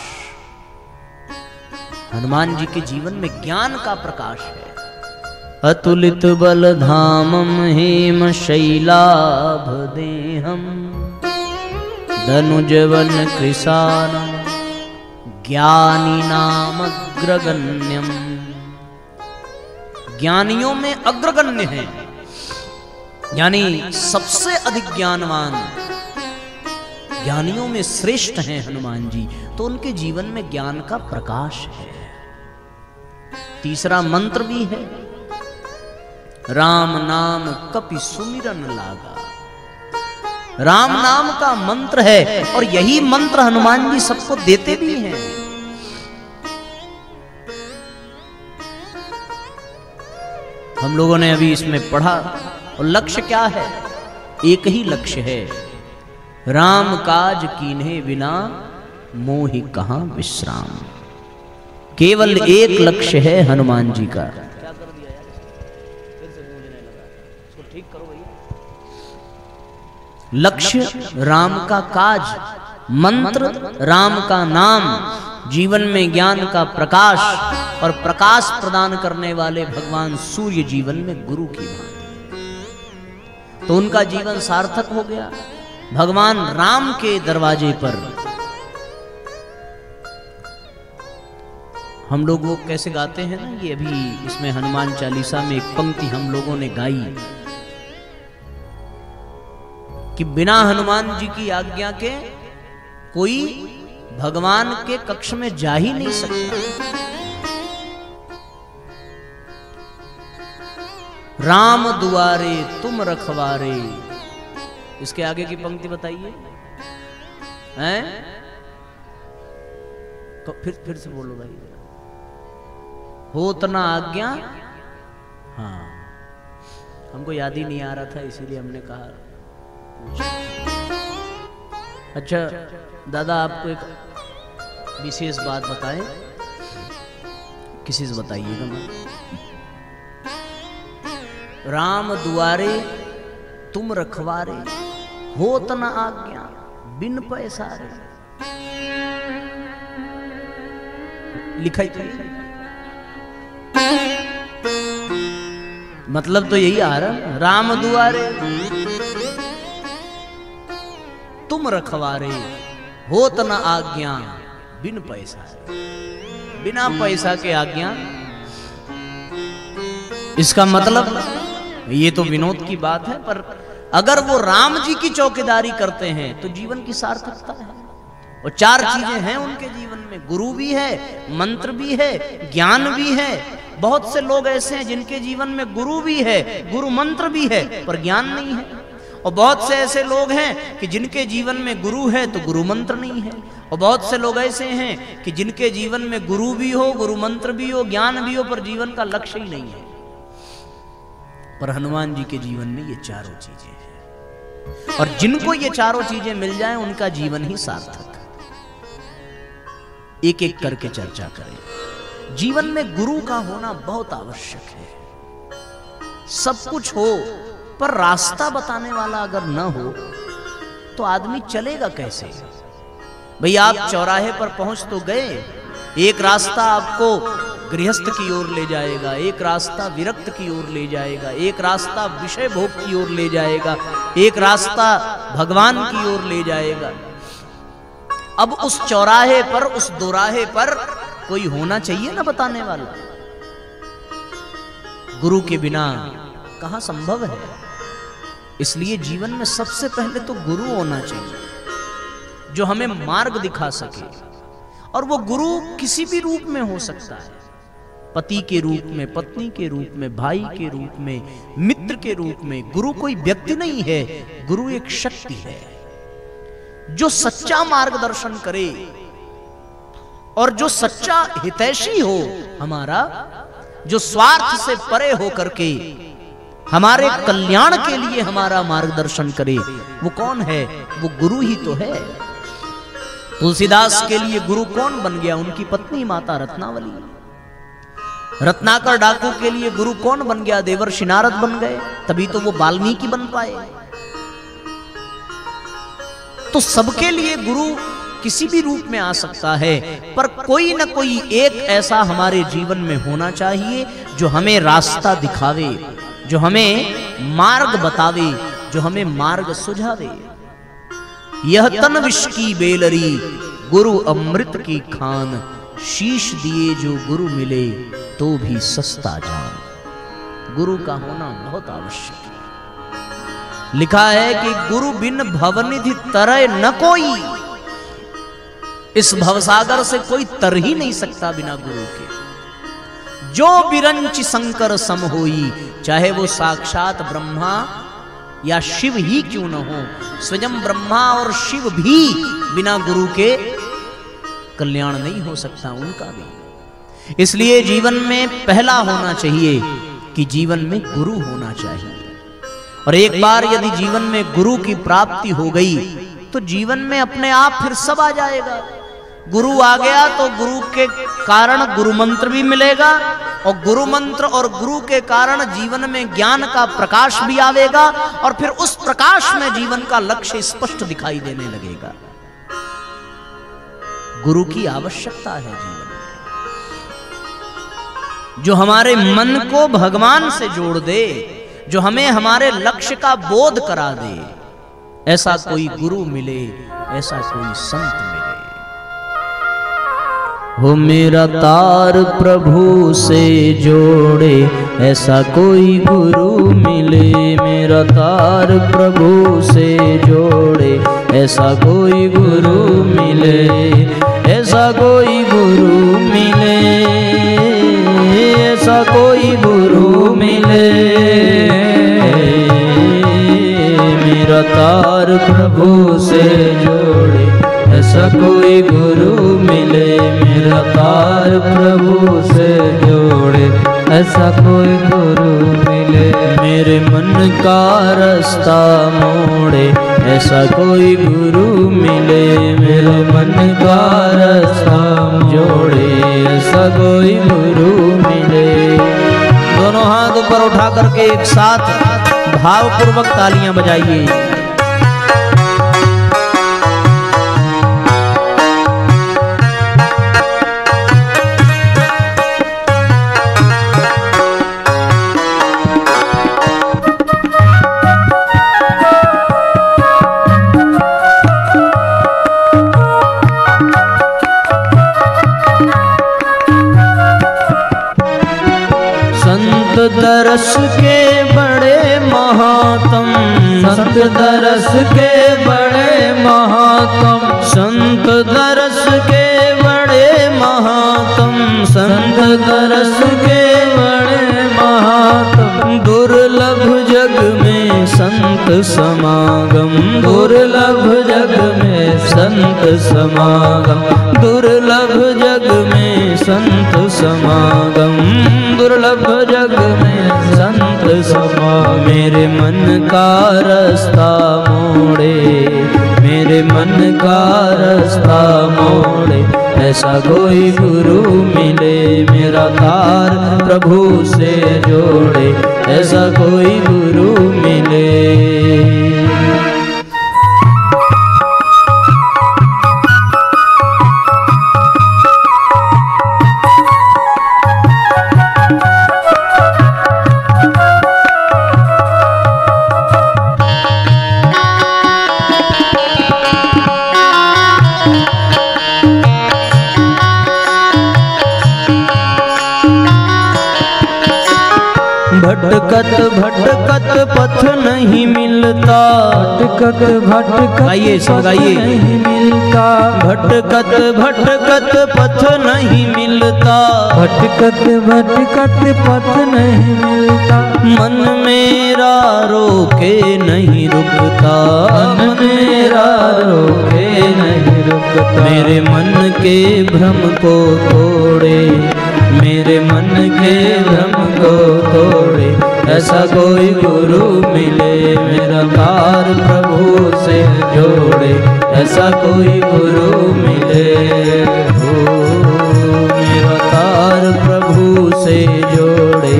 हनुमान जी के जीवन में ज्ञान का प्रकाश है। अतुलित बल धामम हेम शैलाभ देहम धनुजवन कृशानम ज्ञानी नाम अग्रगण्यम। ज्ञानियों में अग्रगण्य है, यानी सबसे अधिक ज्ञानवान, ज्ञानियों में श्रेष्ठ हैं हनुमान जी। तो उनके जीवन में ज्ञान का प्रकाश है। तीसरा मंत्र भी है, राम नाम कपि सुमिरन लागा। राम नाम का मंत्र है, और यही मंत्र हनुमान जी सबको देते भी हैं। हम लोगों ने अभी इसमें पढ़ा, और लक्ष्य क्या है? एक ही लक्ष्य है, राम काज कीन्हे बिना मोहि कहां विश्राम। केवल एक लक्ष्य है हनुमान जी का। क्या कर दिया यार, फिर से गूंजने लगा, इसको ठीक करो भैया। लक्ष्य राम का काज, मंत्र राम का नाम, जीवन में ज्ञान का प्रकाश, और प्रकाश प्रदान करने वाले भगवान सूर्य जीवन में गुरु की भांति। तो उनका जीवन सार्थक हो गया। भगवान राम के दरवाजे पर हम लोग वो कैसे गाते हैं ना, ये अभी इसमें हनुमान चालीसा में एक पंक्ति हम लोगों ने गाई कि बिना हनुमान जी की आज्ञा के कोई भगवान के कक्ष में जा ही नहीं सकता। राम दुआरे तुम रखवारे, इसके आगे की पंक्ति बताइए हैं? तो फिर से बोलो भाई। होत ना आज्ञा, हाँ हमको याद ही नहीं आ रहा था, इसीलिए हमने कहा। अच्छा दादा, आपको एक विशेष बात बताएं, किसी से बताइएगा मैं। राम दुआरे तुम रखवारे, होत न आज्ञा बिन पैसारे। लिखा ही था, मतलब तो यही आ रहा, राम दुआरे तुम रखवारे, होत न आज्ञा बिन पैसारे। बिना पैसा के आज्ञा, इसका मतलब ये तो विनोद की बात है, पर अगर वो राम जी की चौकीदारी करते हैं तो जीवन की सार्थकता है। और चार चीजें हैं उनके जीवन में, गुरु भी है, मंत्र भी है, ज्ञान भी है। बहुत से लोग ऐसे हैं जिनके जीवन में गुरु भी है, गुरु मंत्र भी है, पर ज्ञान नहीं है। और बहुत से ऐसे लोग हैं कि जिनके जीवन में गुरु है तो गुरु मंत्र नहीं है। और बहुत से लोग ऐसे हैं कि जिनके जीवन में गुरु भी हो, गुरु मंत्र भी हो, ज्ञान भी हो, पर जीवन का लक्ष्य ही नहीं है। पर हनुमान जी के जीवन में ये चारों चीजें हैं, और जिनको ये चारों चीजें मिल जाएं उनका जीवन ही सार्थक। एक एक करके चर्चा करें। जीवन में गुरु का होना बहुत आवश्यक है। सब कुछ हो पर रास्ता बताने वाला अगर न हो तो आदमी चलेगा कैसे? भाई आप चौराहे पर पहुंच तो गए, एक रास्ता आपको गृहस्थ की ओर ले जाएगा, एक रास्ता विरक्त की ओर ले जाएगा, एक रास्ता विषय भोग की ओर ले जाएगा, एक रास्ता भगवान की ओर ले जाएगा। अब उस चौराहे पर, उस दोराहे पर कोई होना चाहिए ना बताने वाला। गुरु के बिना कहां संभव है। इसलिए जीवन में सबसे पहले तो गुरु होना चाहिए जो हमें मार्ग दिखा सके। और वो गुरु किसी भी रूप में हो सकता है, पति के रूप में, पत्नी के रूप में, भाई के रूप में, मित्र के रूप में। गुरु कोई व्यक्ति नहीं है, गुरु एक शक्ति है जो सच्चा मार्गदर्शन करे और जो सच्चा हितैषी हो हमारा, जो स्वार्थ से परे हो करके हमारे कल्याण के लिए हमारा मार्गदर्शन करे। वो कौन है? वो गुरु ही तो है। तुलसीदास के लिए गुरु कौन बन गया? उनकी पत्नी माता रत्नावली। रत्नाकर डाकू के लिए गुरु कौन बन गया? देवर्षि नारद बन गए, तभी तो वो वाल्मीकि बन पाए। तो सबके लिए गुरु किसी भी रूप में आ सकता है, पर कोई ना कोई एक ऐसा हमारे जीवन में होना चाहिए जो हमें रास्ता दिखावे, जो हमें मार्ग बतावे, जो हमें मार्ग सुझावे। यह तन विष की बेलरी, गुरु अमृत की खान, शीश दिए जो गुरु मिले तो भी सस्ता जान। गुरु का होना बहुत आवश्यक है। लिखा है कि गुरु बिन भवनिधि तरय न कोई। इस भवसागर से कोई तर ही नहीं सकता बिना गुरु के। जो बिरंच शंकर सम होई, चाहे वो साक्षात ब्रह्मा या शिव ही क्यों न हो, स्वयं ब्रह्मा और शिव भी बिना गुरु के कल्याण नहीं हो सकता उनका भी। इसलिए जीवन में पहला होना चाहिए कि जीवन में गुरु होना चाहिए। और एक बार यदि जीवन में गुरु की प्राप्ति हो गई तो जीवन में अपने आप फिर सब आ जाएगा। गुरु आ गया तो गुरु के कारण गुरु मंत्र भी मिलेगा, और गुरु मंत्र और गुरु के कारण जीवन में ज्ञान का प्रकाश भी आवेगा, और फिर उस प्रकाश में जीवन का लक्ष्य स्पष्ट दिखाई देने लगेगा। गुरु की आवश्यकता है जीवन में, जो हमारे मन को भगवान से जोड़ दे, जो हमें हमारे लक्ष्य का बोध करा दे। ऐसा कोई गुरु मिले, ऐसा कोई संत मिले। हो मेरा तार प्रभु से जोड़े, ऐसा कोई गुरु मिले। मेरा तार प्रभु से जोड़े, ऐसा कोई गुरु मिले। ऐसा कोई गुरु मिले, ऐसा कोई गुरु मिले। मेरा तार प्रभु से जोड़े, ऐसा कोई गुरु मिले। मेरा तार प्रभु से जोड़े, ऐसा कोई गुरु मिले। मेरे मन का रास्ता मोड़े, ऐसा कोई गुरु मिले। मेरे मन का रास्ता जोड़े, ऐसा कोई गुरु मिले। दोनों हाथ ऊपर उठा करके एक साथ भावपूर्वक तालियां बजाइए। दरस के बड़े महात्म, संत दरस के बड़े महात्म, संत दरस के बड़े महात्म, संत दरस के बड़े महात्म। दुर्लभ जग में संत समागम, दुर्लभ जग में संत समागम, दुर्लभ जग में संत समागम, दुर्लभ जग में संत समागम। मेरे मन का रास्ता मोड़े, मेरे मन का रास्ता मोड़े, ऐसा कोई गुरु मिले मेरा तार प्रभु से जोड़े, ऐसा कोई गुरु मिले। भटकत भटकत पथ नहीं मिलता, भटकत भटकत गाइए सब गाइए, नहीं मिलता, भटकत भटकत पथ नहीं मिलता, भटकत भटकत पथ नहीं मिलता। मन मेरा रोके नहीं रुकता, मन मेरा रोके नहीं रुकता। मेरे मन के भ्रम को तोड़े, मेरे मन के भ्रम को तोड़े, ऐसा कोई गुरु मिले मेरा तार प्रभु से जोड़े, ऐसा कोई गुरु मिले हो मेरा तार प्रभु से जोड़े,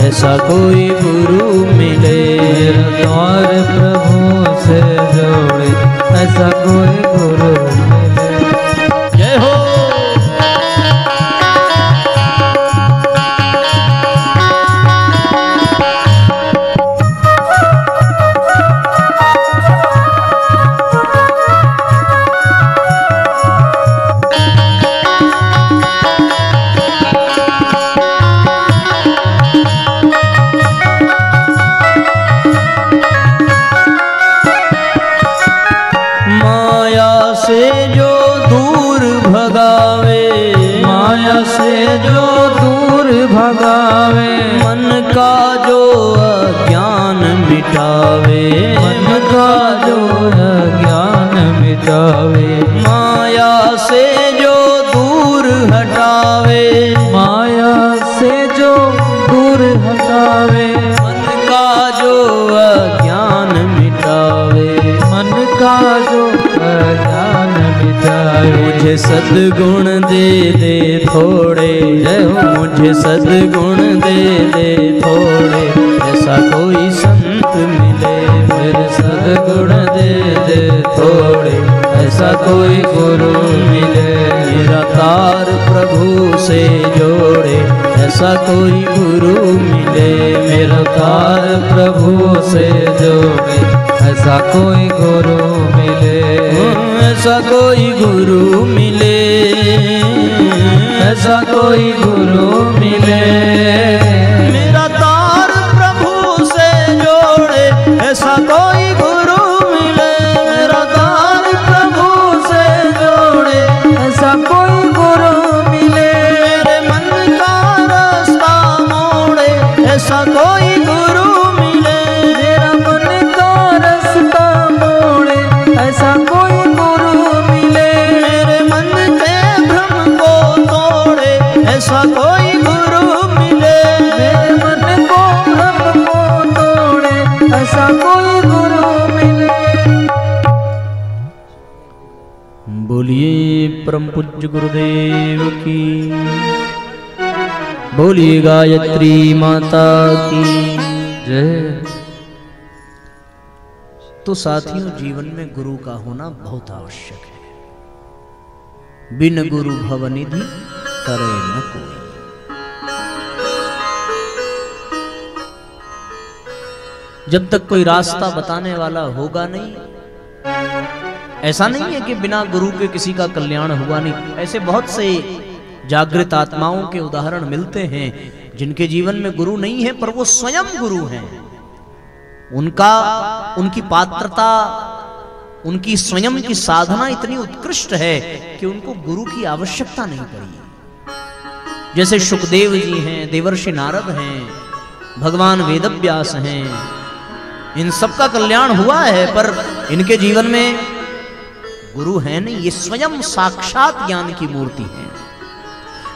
ऐसा कोई गुरु मिले मेरा तार प्रभु से जोड़े, ऐसा कोई गुरु मिले। जय हो। भगावे, मन का जो अज्ञान मिटावे, मन का जो अज्ञान मिटावे, माया से जो दूर हटावे, माया से जो दूर हटावे, मन का जो अज्ञान मिटावे, मन का जो अज्ञान मिटावे। मुझे सद्गुण दे दे थोड़े, जय हो मुझे सद्गुण दे दे थोड़े, ऐसा कोई संत मिले मेरे सद्गुण दे दे थोड़े, ऐसा कोई गुरु मिले मेरा तार प्रभु से जोड़े, ऐसा कोई गुरु मिले मेरा तार प्रभु से जोड़े, ऐसा कोई गुरु मिले, ऐसा कोई गुरु मिले, ऐसा कोई गुरु मिले मेरा तार प्रभु से जोड़े, ऐसा कोई गुरु मिले मेरा तार प्रभु से जोड़े, ऐसा कोई गुरु मिले मेरे मन का रास्ता मोड़े, ऐसा कोई गुरु मिले मेरा मन का रास्ता मोड़े, ऐसा कोई गुरु मिले मेरे मन के भ्रम को तोड़े, ऐसा कोई गुरु मिले मेरे मन को भ्रम को तोड़े, ऐसा कोई गुरु मिले। बोलिए परम पूज्य गुरुदेव की, बोलिए गायत्री माता की जय। तो साथियों, जीवन में गुरु का होना बहुत आवश्यक है। बिन गुरु भवनिधि करे न कोई। जब तक कोई रास्ता बताने वाला होगा नहीं, ऐसा नहीं है कि बिना गुरु के किसी का कल्याण हुआ नहीं। ऐसे बहुत से जागृत आत्माओं के उदाहरण मिलते हैं जिनके जीवन में गुरु नहीं है पर वो स्वयं गुरु हैं, उनकी पात्रता, उनकी स्वयं की साधना इतनी उत्कृष्ट है कि उनको गुरु की आवश्यकता नहीं पड़ी। जैसे शुकदेव जी हैं, देवर्षि नारद हैं, भगवान वेदव्यास हैं, इन सबका कल्याण हुआ है पर इनके जीवन में गुरु है नहीं, ये स्वयं साक्षात ज्ञान की मूर्ति है।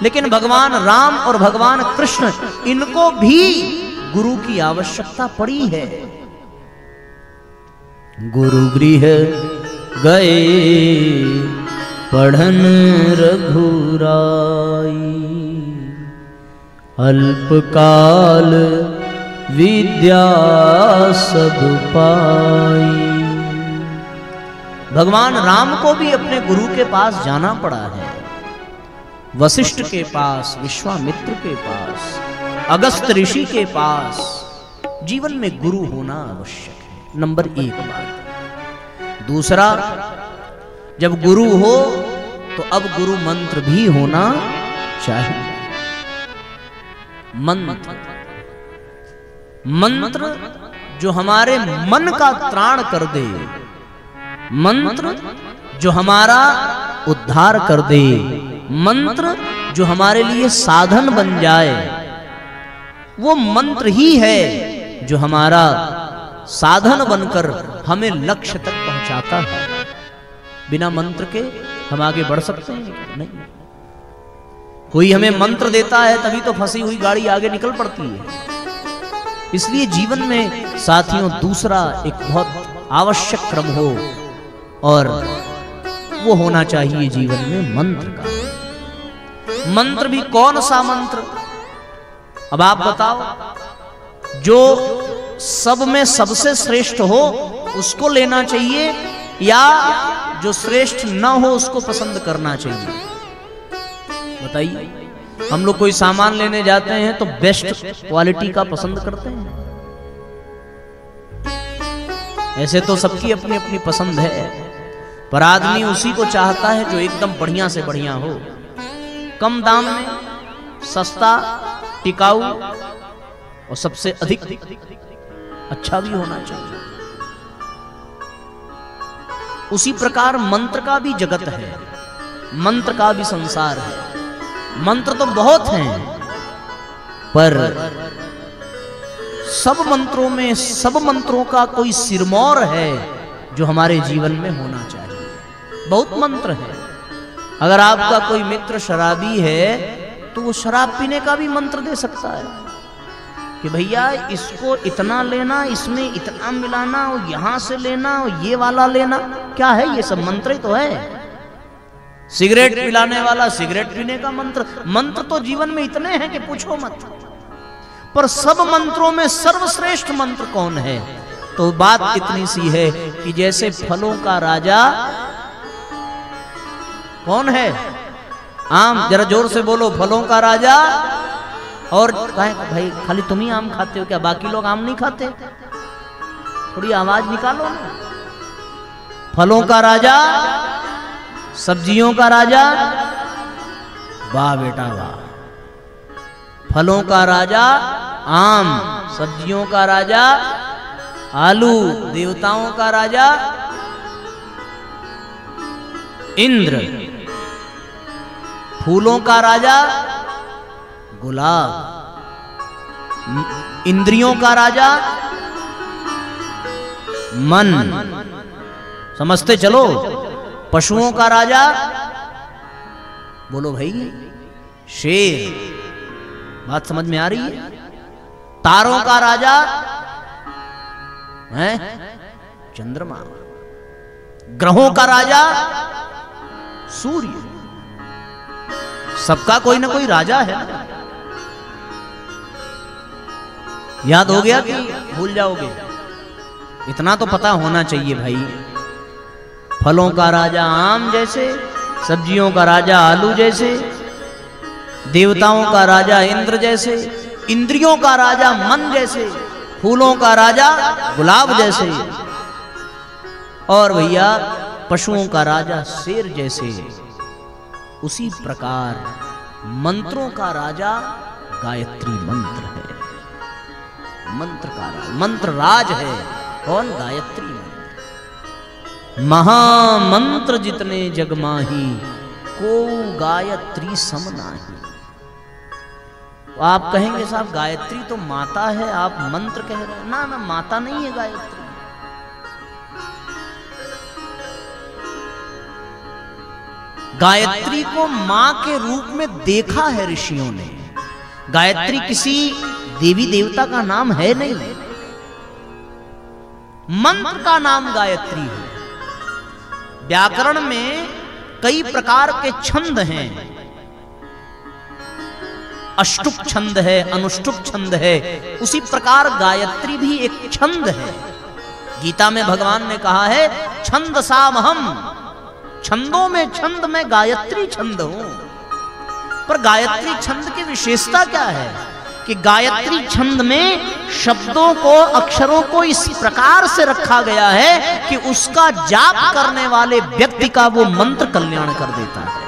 लेकिन भगवान राम और भगवान कृष्ण, इनको भी गुरु की आवश्यकता पड़ी है। गुरु गृह गए पढ़न रघुराई, अल्पकाल विद्या सब पाई। भगवान राम को भी अपने गुरु के पास जाना पड़ा है, वशिष्ठ के पास, विश्वामित्र के पास, अगस्त ऋषि के पास। जीवन में गुरु होना आवश्यक है, नंबर 1 बात। दूसरा, जब गुरु हो तो अब गुरु मंत्र भी होना चाहिए। मंत्र जो हमारे मन का त्राण कर दे, मंत्र जो हमारा उद्धार कर दे, मंत्र जो हमारे लिए साधन बन जाए, वो मंत्र ही है जो हमारा साधन बनकर हमें लक्ष्य तक पहुंचाता है। बिना मंत्र के हम आगे बढ़ सकते हैं? नहीं। कोई हमें मंत्र देता है तभी तो फंसी हुई गाड़ी आगे निकल पड़ती है। इसलिए जीवन में साथियों दूसरा एक बहुत आवश्यक क्रम हो, और वो होना चाहिए जीवन में मंत्र का। मंत्र भी कौन सा मंत्र? अब आप बताओ, जो सब में सबसे श्रेष्ठ हो उसको लेना चाहिए, या जो श्रेष्ठ न हो उसको पसंद करना चाहिए? बताइए। हम लोग कोई सामान लेने जाते हैं तो बेस्ट क्वालिटी का पसंद करते हैं। ऐसे तो सबकी अपनी अपनी पसंद है, पर आदमी उसी को चाहता है जो एकदम बढ़िया से बढ़िया हो, कम दाम में, सस्ता, टिकाऊ और सबसे अधिक अच्छा भी होना चाहिए। उसी प्रकार मंत्र का भी जगत है, मंत्र का भी संसार है। मंत्र तो बहुत हैं, पर सब मंत्रों में, सब मंत्रों का कोई सिरमौर है जो हमारे जीवन में होना चाहिए। बहुत मंत्र है। अगर आपका कोई मित्र शराबी है तो वो शराब पीने का भी मंत्र दे सकता है कि भैया इसको इतना लेना, इसमें इतना मिलाना, और यहां से लेना, और ये वाला लेना। क्या है ये सब? मंत्र तो है। सिगरेट पिलाने वाला सिगरेट पीने का मंत्र। मंत्र तो जीवन में इतने हैं कि पूछो मत। पर सब मंत्रों में सर्वश्रेष्ठ मंत्र कौन है? तो बात इतनी सी है कि जैसे फलों का राजा कौन है? आम। जरा जोर से बोलो, फलों का राजा। और भाई खाली तुम ही आम खाते हो क्या? बाकी लोग आम नहीं खाते? थोड़ी आवाज निकालो ना। फलों का राजा, सब्जियों का राजा। वाह बेटा वाह। फलों का राजा आम, सब्जियों का राजा आलू, देवताओं का राजा इंद्र, फूलों का राजा गुलाब, इंद्रियों का राजा मन। समझते चलो। पशुओं का राजा बोलो भाई शेर। बात समझ में आ रही है? तारों का राजा है चंद्रमा, ग्रहों का राजा सूर्य। सबका कोई ना कोई राजा है ना। याद हो गया कि भूल जाओगे? इतना तो पता होना चाहिए भाई। फलों का राजा आम जैसे, सब्जियों का राजा आलू जैसे, देवताओं का राजा इंद्र जैसे, इंद्रियों का राजा मन जैसे, फूलों का राजा गुलाब जैसे, और भैया पशुओं का राजा शेर जैसे। उसी प्रकार मंत्रों का राजा गायत्री मंत्र है, मंत्र का मंत्र राज है। कौन? गायत्री मंत्र। महामंत्र जितने जग माही, को गायत्री सम नाही। आप कहेंगे साहब गायत्री तो माता है, आप मंत्र कह रहे हैं। ना ना, माता नहीं है गायत्री। गायत्री को मां के रूप में देखा है ऋषियों ने। गायत्री किसी देवी देवता का नाम है नहीं, मंत्र का नाम गायत्री है। व्याकरण में कई प्रकार के छंद हैं। अष्टुप छंद है, अनुष्टुप छंद है, उसी प्रकार गायत्री भी एक छंद है। गीता में भगवान ने कहा है छंद सामहम, छंदों में छंद में गायत्री छंद हूं। पर गायत्री छंद की विशेषता क्या है कि गायत्री छंद में शब्दों को, अक्षरों को इस प्रकार से रखा गया है कि उसका जाप करने वाले व्यक्ति का वो मंत्र कल्याण कर देता है।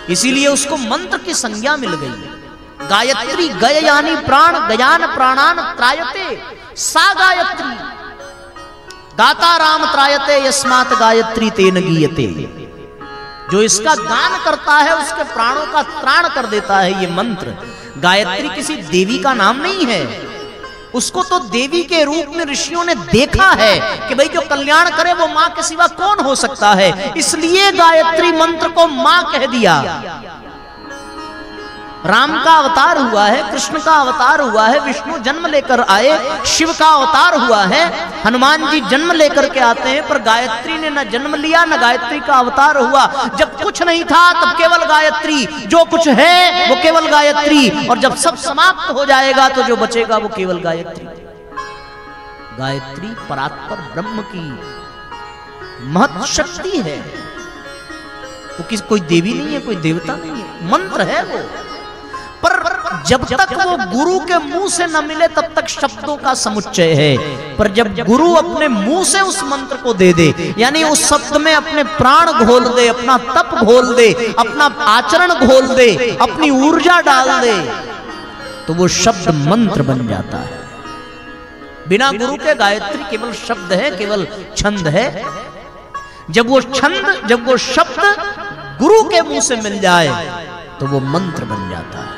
इसीलिए उसको मंत्र की संज्ञा मिल गई। गायत्री गय यानी प्राण, गयान प्राणान त्रायते, सा गायत्री गाता राम त्रायते यस्मात् गायत्री तेन गीयते। जो इसका गान करता है उसके प्राणों का त्राण कर देता है ये मंत्र। गायत्री किसी देवी का नाम नहीं है, उसको तो देवी के रूप में ऋषियों ने देखा है कि भाई जो कल्याण करे वो मां के सिवा कौन हो सकता है। इसलिए गायत्री मंत्र को मां कह दिया। राम का अवतार हुआ है, कृष्ण का अवतार हुआ है, विष्णु जन्म लेकर आए, शिव का अवतार हुआ है, हनुमान जी जन्म लेकर के आते हैं। पर गायत्री ने न जन्म लिया न गायत्री का अवतार हुआ। जब कुछ नहीं था तब केवल गायत्री, जो कुछ है वो केवल गायत्री, और जब सब समाप्त हो जाएगा तो जो बचेगा वो केवल गायत्री। गायत्री परात्पर ब्रह्म की महत् शक्ति है। वो कोई देवी नहीं है, कोई देवता नहीं है, मंत्र है वो। पर जब तक वो गुरु के मुंह से न मिले तब तक शब्दों का समुच्चय है। पर जब गुरु अपने मुंह से उस मंत्र को दे दे, यानी उस शब्द में अपने प्राण घोल दे, अपना तप घोल दे, अपना आचरण घोल दे, अपनी ऊर्जा डाल दे, तो वो शब्द मंत्र बन जाता है। बिना गुरु के गायत्री केवल शब्द है, केवल छंद है। जब वो शब्द गुरु के मुंह से मिल जाए तो वो मंत्र बन जाता है।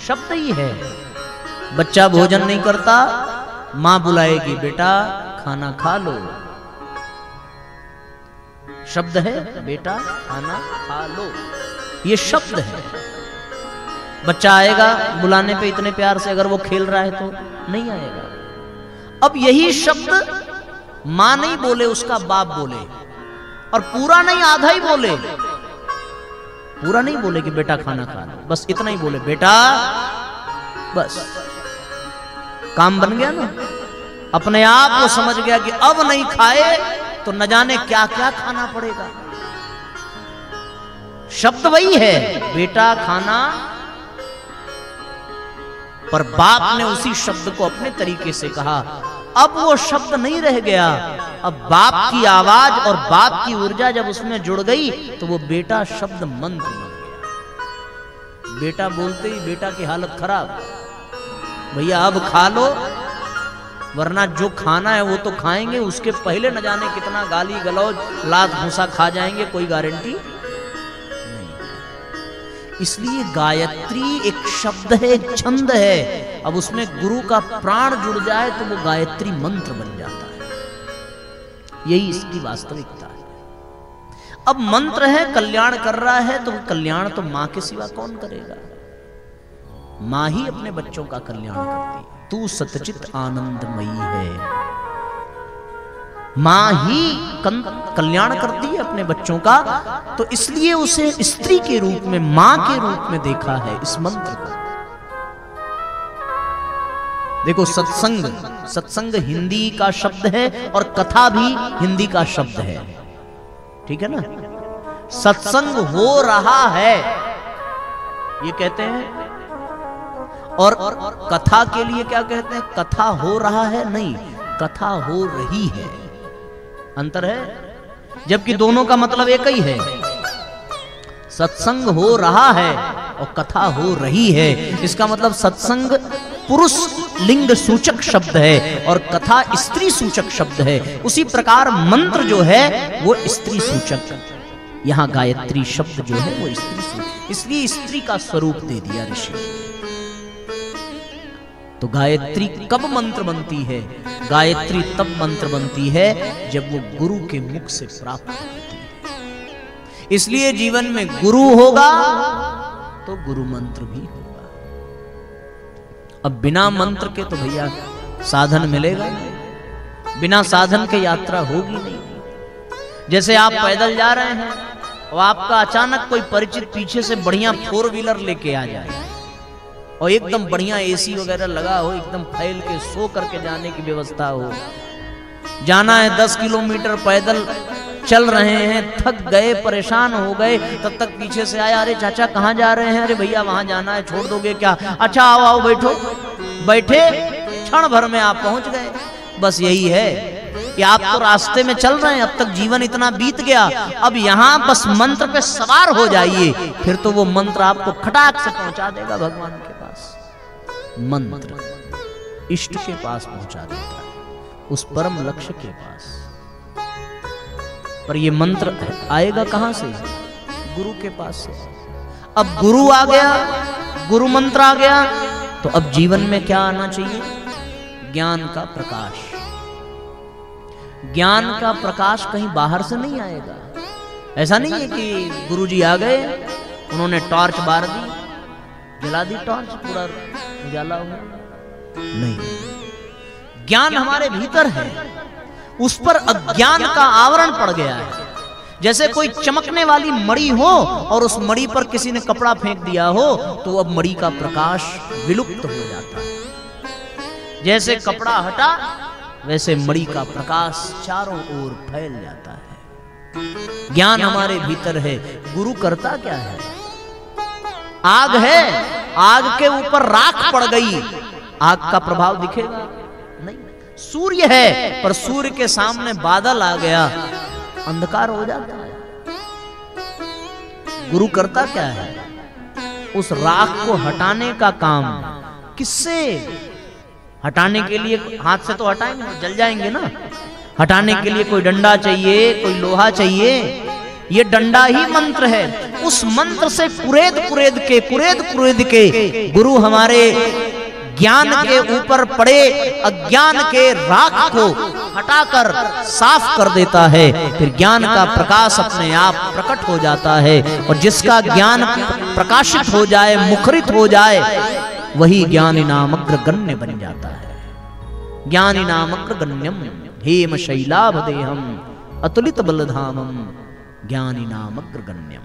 शब्द ही है। बच्चा भोजन नहीं करता, मां बुलाएगी बेटा खाना खा लो। शब्द है, बेटा खाना खा लो, ये शब्द है। बच्चा आएगा बुलाने पे इतने प्यार से, अगर वो खेल रहा है तो नहीं आएगा। अब यही शब्द मां नहीं बोले, उसका बाप बोले, और पूरा नहीं आधा ही बोले। पूरा नहीं बोले कि बेटा खाना खा लो, बस इतना ही बोले बेटा, बस काम बन गया ना। अपने आप वो समझ गया कि अब नहीं खाए तो न जाने क्या क्या खाना पड़ेगा। शब्द वही है, बेटा खाना, पर बाप ने उसी शब्द को अपने तरीके से कहा। अब वो शब्द नहीं रह गया, अब बाप की आवाज और बाप की ऊर्जा जब उसमें जुड़ गई तो वो बेटा शब्द मंत्र बन गया। बेटा बोलते ही बेटा की हालत खराब, भैया अब खा लो, वरना जो खाना है वो तो खाएंगे, उसके पहले न जाने कितना गाली गलौज लात भूसा खा जाएंगे, कोई गारंटी नहीं। इसलिए गायत्री एक शब्द है, एक छंद है। अब उसमें गुरु का प्राण जुड़ जाए तो वो गायत्री मंत्र बन जाता है। यही इसकी वास्तविकता है। अब मंत्र है, कल्याण कर रहा है, तो कल्याण तो मां के सिवा कौन करेगा? मां ही अपने बच्चों का कल्याण करती है। तू सतचित आनंदमयी है, मां ही कल्याण करती है अपने बच्चों का। तो इसलिए उसे स्त्री के रूप में, मां के रूप में देखा है इस मंत्र को। देखो सत्संग, सत्संग हिंदी का शब्द है और कथा भी हिंदी का शब्द है, ठीक है ना। सत्संग हो रहा है ये कहते हैं, और कथा के लिए क्या कहते हैं? कथा हो रहा है नहीं, कथा हो रही है। अंतर है, जबकि दोनों का मतलब एक ही है। सत्संग हो रहा है और कथा हो रही है। इसका मतलब सत्संग पुरुष लिंग सूचक शब्द है और कथा स्त्री सूचक शब्द है। उसी प्रकार मंत्र जो है वो स्त्री सूचक, यहां गायत्री शब्द जो है वो स्त्री सूचक, इसलिए स्त्री का स्वरूप दे दिया ऋषि। तो गायत्री कब मंत्र बनती है? गायत्री तब मंत्र बनती है जब वो गुरु के मुख से प्राप्त होती है। इसलिए जीवन में गुरु होगा तो गुरु मंत्र भी होगा। अब बिना मंत्र के तो भैया साधन मिलेगा नहीं, बिना साधन के यात्रा होगी नहीं। जैसे आप पैदल जा रहे हैं और आपका अचानक कोई परिचित पीछे से बढ़िया 4 व्हीलर लेके आ जाए और एकदम बढ़िया एसी वगैरह लगा हो, एकदम फैल के सो करके जाने की व्यवस्था हो, जाना है 10 किलोमीटर पैदल चल रहे हैं, थक गए, परेशान हो गए, तब तक पीछे से आया, अरे चाचा कहाँ जा रहे हैं? अरे भैया वहां जाना है, छोड़ दोगे क्या? अच्छा आओ आओ बैठो। बैठे, क्षण भर में आप पहुंच गए। बस यही है कि आप तो रास्ते में चल रहे हैं, अब तक जीवन इतना बीत गया, अब यहां बस मंत्र पे सवार हो जाइए, फिर तो वो मंत्र आपको खटाक से पहुंचा देगा भगवान के पास। मंत्र इष्ट के पास पहुंचा देता है, उस परम लक्ष्य के पास। पर ये मंत्र आएगा कहां से? गुरु के पास से। अब गुरु आ गया, गुरु मंत्र आ गया, तो अब जीवन में क्या आना चाहिए? ज्ञान का प्रकाश। ज्ञान का प्रकाश कहीं बाहर से नहीं आएगा। ऐसा नहीं है कि गुरुजी आ गए, उन्होंने टॉर्च बार दी, जला दी टॉर्च, पूरा उजाला हो गया। नहीं, ज्ञान हमारे भीतर है, उस पर अज्ञान का आवरण पड़ गया है। जैसे कोई चमकने वाली मणि हो और उस मणि पर किसी ने कपड़ा फेंक दिया हो, तो अब मणि का प्रकाश विलुप्त हो जाता है। जैसे कपड़ा हटा वैसे मणि का प्रकाश चारों ओर फैल जाता है। ज्ञान हमारे भीतर है। गुरु करता क्या है? आग है, आग के ऊपर राख पड़ गई, आग का प्रभाव दिखेगा नहीं। सूर्य है, पर सूर्य के सामने बादल आ गया, अंधकार हो जाता है। गुरु करता क्या है? उस राख को हटाने का काम। किससे हटाने के लिए? हाथ से तो हटाएंगे, जल जाएंगे ना। हटाने के लिए कोई डंडा चाहिए, कोई लोहा चाहिए। ये डंडा ही मंत्र है। उस मंत्र से कुरेद के गुरु हमारे ज्ञान के ऊपर पड़े अज्ञान के राख को हटाकर साफ कर देता है। फिर ज्ञान का प्रकाश अपने आप प्रकट हो जाता है, और जिसका ज्ञान प्रकाशित हो जाए, मुखरित हो जाए, वही ज्ञानी नामग्र गण्य बन जाता है। ज्ञानी नामग्र गण्यम हेम शैलाभ देहम अतुलित बलधामम ज्ञानी नामग्र गण्यम।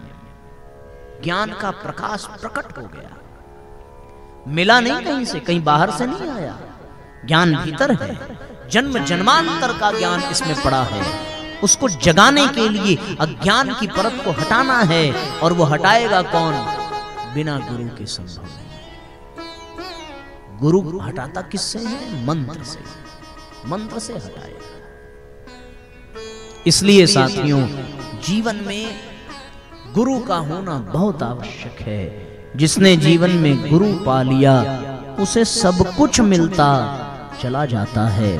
ज्ञान का प्रकाश प्रकट हो गया, मिला नहीं कहीं से, कहीं बाहर से नहीं आया। ज्ञान भीतर है, जन्म जन्मांतर का ज्ञान इसमें पड़ा है। उसको जगाने के लिए अज्ञान की परत को हटाना है, और वो हटाएगा कौन? बिना गुरु के संभव नहीं। गुरु हटाता किससे है? मंत्र से। मंत्र से हटाएगा। इसलिए साथियों, जीवन में गुरु का होना बहुत आवश्यक है। जिसने जीवन में गुरु पा लिया, उसे सब कुछ मिलता चला जाता है,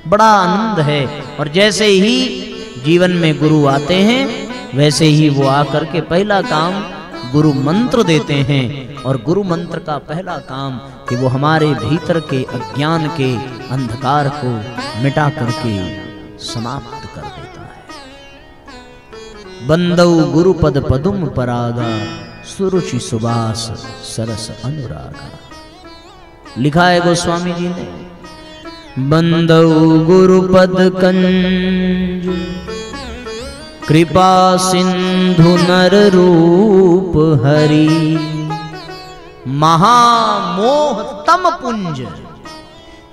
बड़ा आनंद है। और जैसे ही जीवन में गुरु आते हैं, वैसे ही वो आकर के पहला काम गुरु मंत्र देते हैं। और गुरु मंत्र का पहला काम कि वो हमारे भीतर के अज्ञान के अंधकार को मिटा करके समाप्त कर देता है। बंदौ गुरुपद पदुम परागा सुरुचि सुबास सरस अनुरागा। लिखा है गोस्वामी जी ने, बंदौ गुरुपद कंज कृपा सिंधु नर रूप हरि महामोह तम पुंज,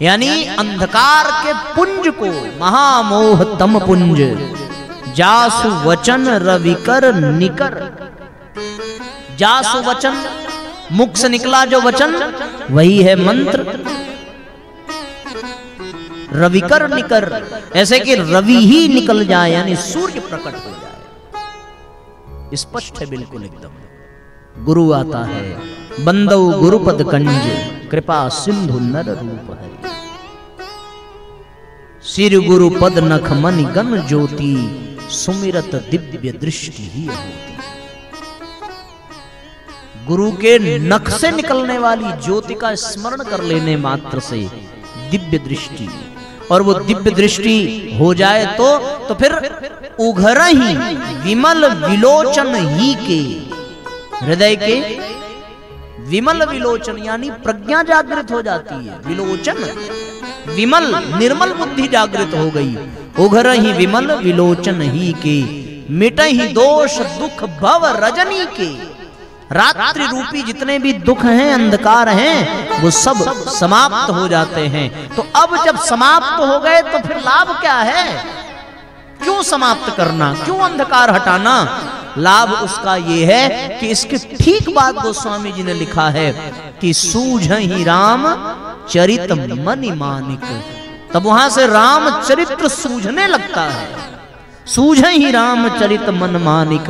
यानी अंधकार के पुंज को, महामोह तम पुंज, जासु वचन रविकर निकर। जासु वचन, मुख से निकला जो वचन वही है मंत्र। रविकर निकर, ऐसे कि रवि ही निकल जाए, यानी सूर्य प्रकट हो जाए। स्पष्ट है बिल्कुल एकदम। गुरु आता है, बंदौ गुरुपद कंज, कृपा सिंधु नर रूप हरि। सिर गुरु पद नख मनि गन ज्योति, सुमिरत दिव्य दृष्टि ही होती। गुरु के नख से निकलने वाली ज्योति का स्मरण कर लेने मात्र से दिव्य दृष्टि, और वो दिव्य दृष्टि हो जाए तो फिर उघर ही विमल विलोचन ही के, हृदय के विमल विलोचन यानी प्रज्ञा जागृत हो जाती है। विलोचन विमल निर्मल बुद्धि जागृत हो गई। उघर ही विमल विलोचन ही के, मिट ही दोष दुख भव रजनी के। रात्रि रूपी जितने भी दुख हैं, अंधकार हैं, वो सब समाप्त हो जाते हैं। तो अब जब समाप्त हो गए तो फिर लाभ क्या है? क्यों समाप्त करना, क्यों अंधकार हटाना? लाभ उसका ये है कि इसके ठीक बाद गोस्वामी जी ने लिखा है कि सूझहि राम चरित मनि मानिक। तब वहां से राम चरित्र सूझने लगता है। सूझहि राम चरित मन मानिक,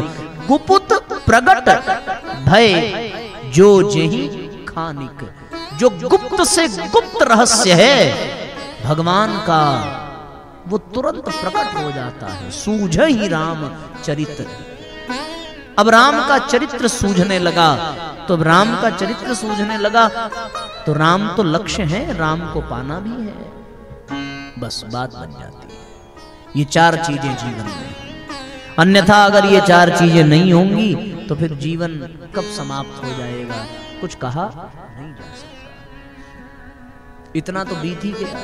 गुपुत प्रगट भय जो जेहि खानिक। जो गुप्त से गुप्त रहस्य है भगवान का, वो तुरंत प्रकट हो जाता है। सूझहि राम चरित्र। अब राम का चरित्र सूझने लगा, तो राम का चरित्र सूझने लगा तो राम तो लक्ष्य है, राम को पाना भी है। बस बात बन जाती है। ये चार चीजें जीवन में, अन्यथा अगर ये चार चीजें नहीं होंगी तो फिर जीवन कब समाप्त हो जाएगा कुछ कहा नहीं जा सकता। इतना तो बीत ही गया।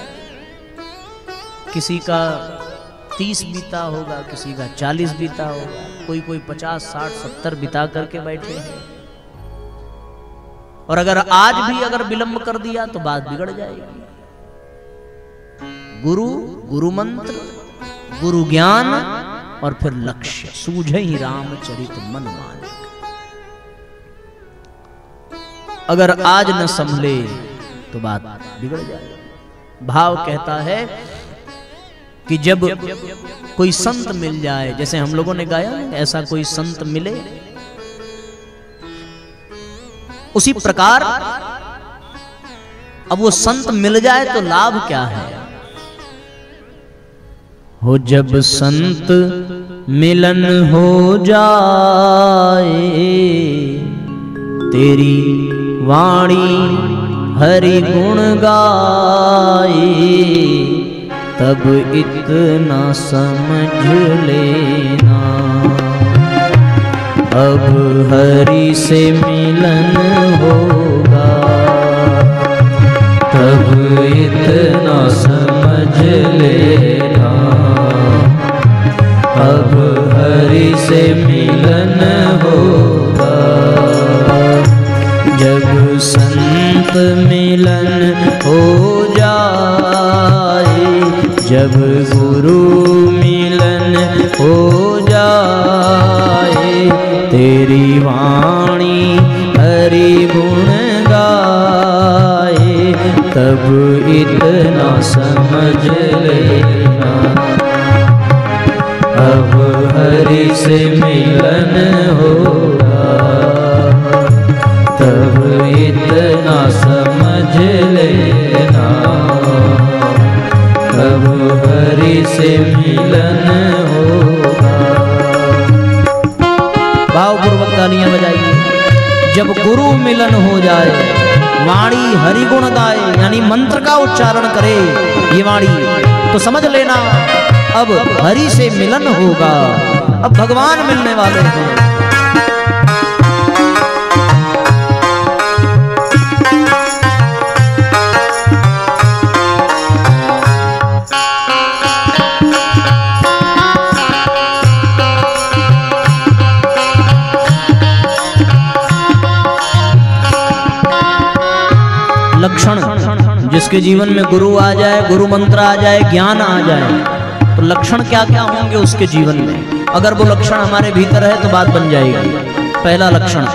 किसी का 30 बीता होगा, किसी का 40 बीता होगा, कोई 50, 60, 70 बिता करके बैठे हैं। और अगर आज भी अगर विलंब कर दिया तो बात बिगड़ जाएगी। गुरु, गुरु मंत्र, गुरु ज्ञान और फिर लक्ष्य। सूझहि रामचरित मन मानिक। अगर आज न संभले तो बात बिगड़ जाएगी। भाव कहता है कि जब कोई संत मिल जाए, जैसे हम लोगों ने गाया ऐसा कोई संत मिले, उसी प्रकार अब वो संत मिल जाए तो लाभ क्या है? हो जब संत मिलन हो जाए, तेरी वाणी हरि गुण गाए, तब इतना समझ लेना, अब हरि से मिलन होगा। तब इतना समझ लेना, अब हरि से मिलन होगा। जब संत मिलन हो जाए, जब गुरु मिलन हो जाए, तेरी वाणी हरि गुण गाए, तब इतना समझ लेना, अब हरि से मिलन होगा। तब इतना समझ लेना, अब हरि से मिलन होगा। भावपूर्वक तालियां बजाइए। जब गुरु मिलन हो जाए, वाणी हरि गुण गाए, यानी मंत्र का उच्चारण करे ये वाणी, तो समझ लेना अब हरि से मिलन होगा। अब भगवान मिलने वाले हैं। लक्षण, जिसके जीवन में गुरु आ जाए, गुरु मंत्र आ जाए, ज्ञान आ जाए, तो लक्षण क्या क्या होंगे उसके जीवन में। अगर वो लक्षण हमारे भीतर है तो बात बन जाएगी। पहला लक्षण,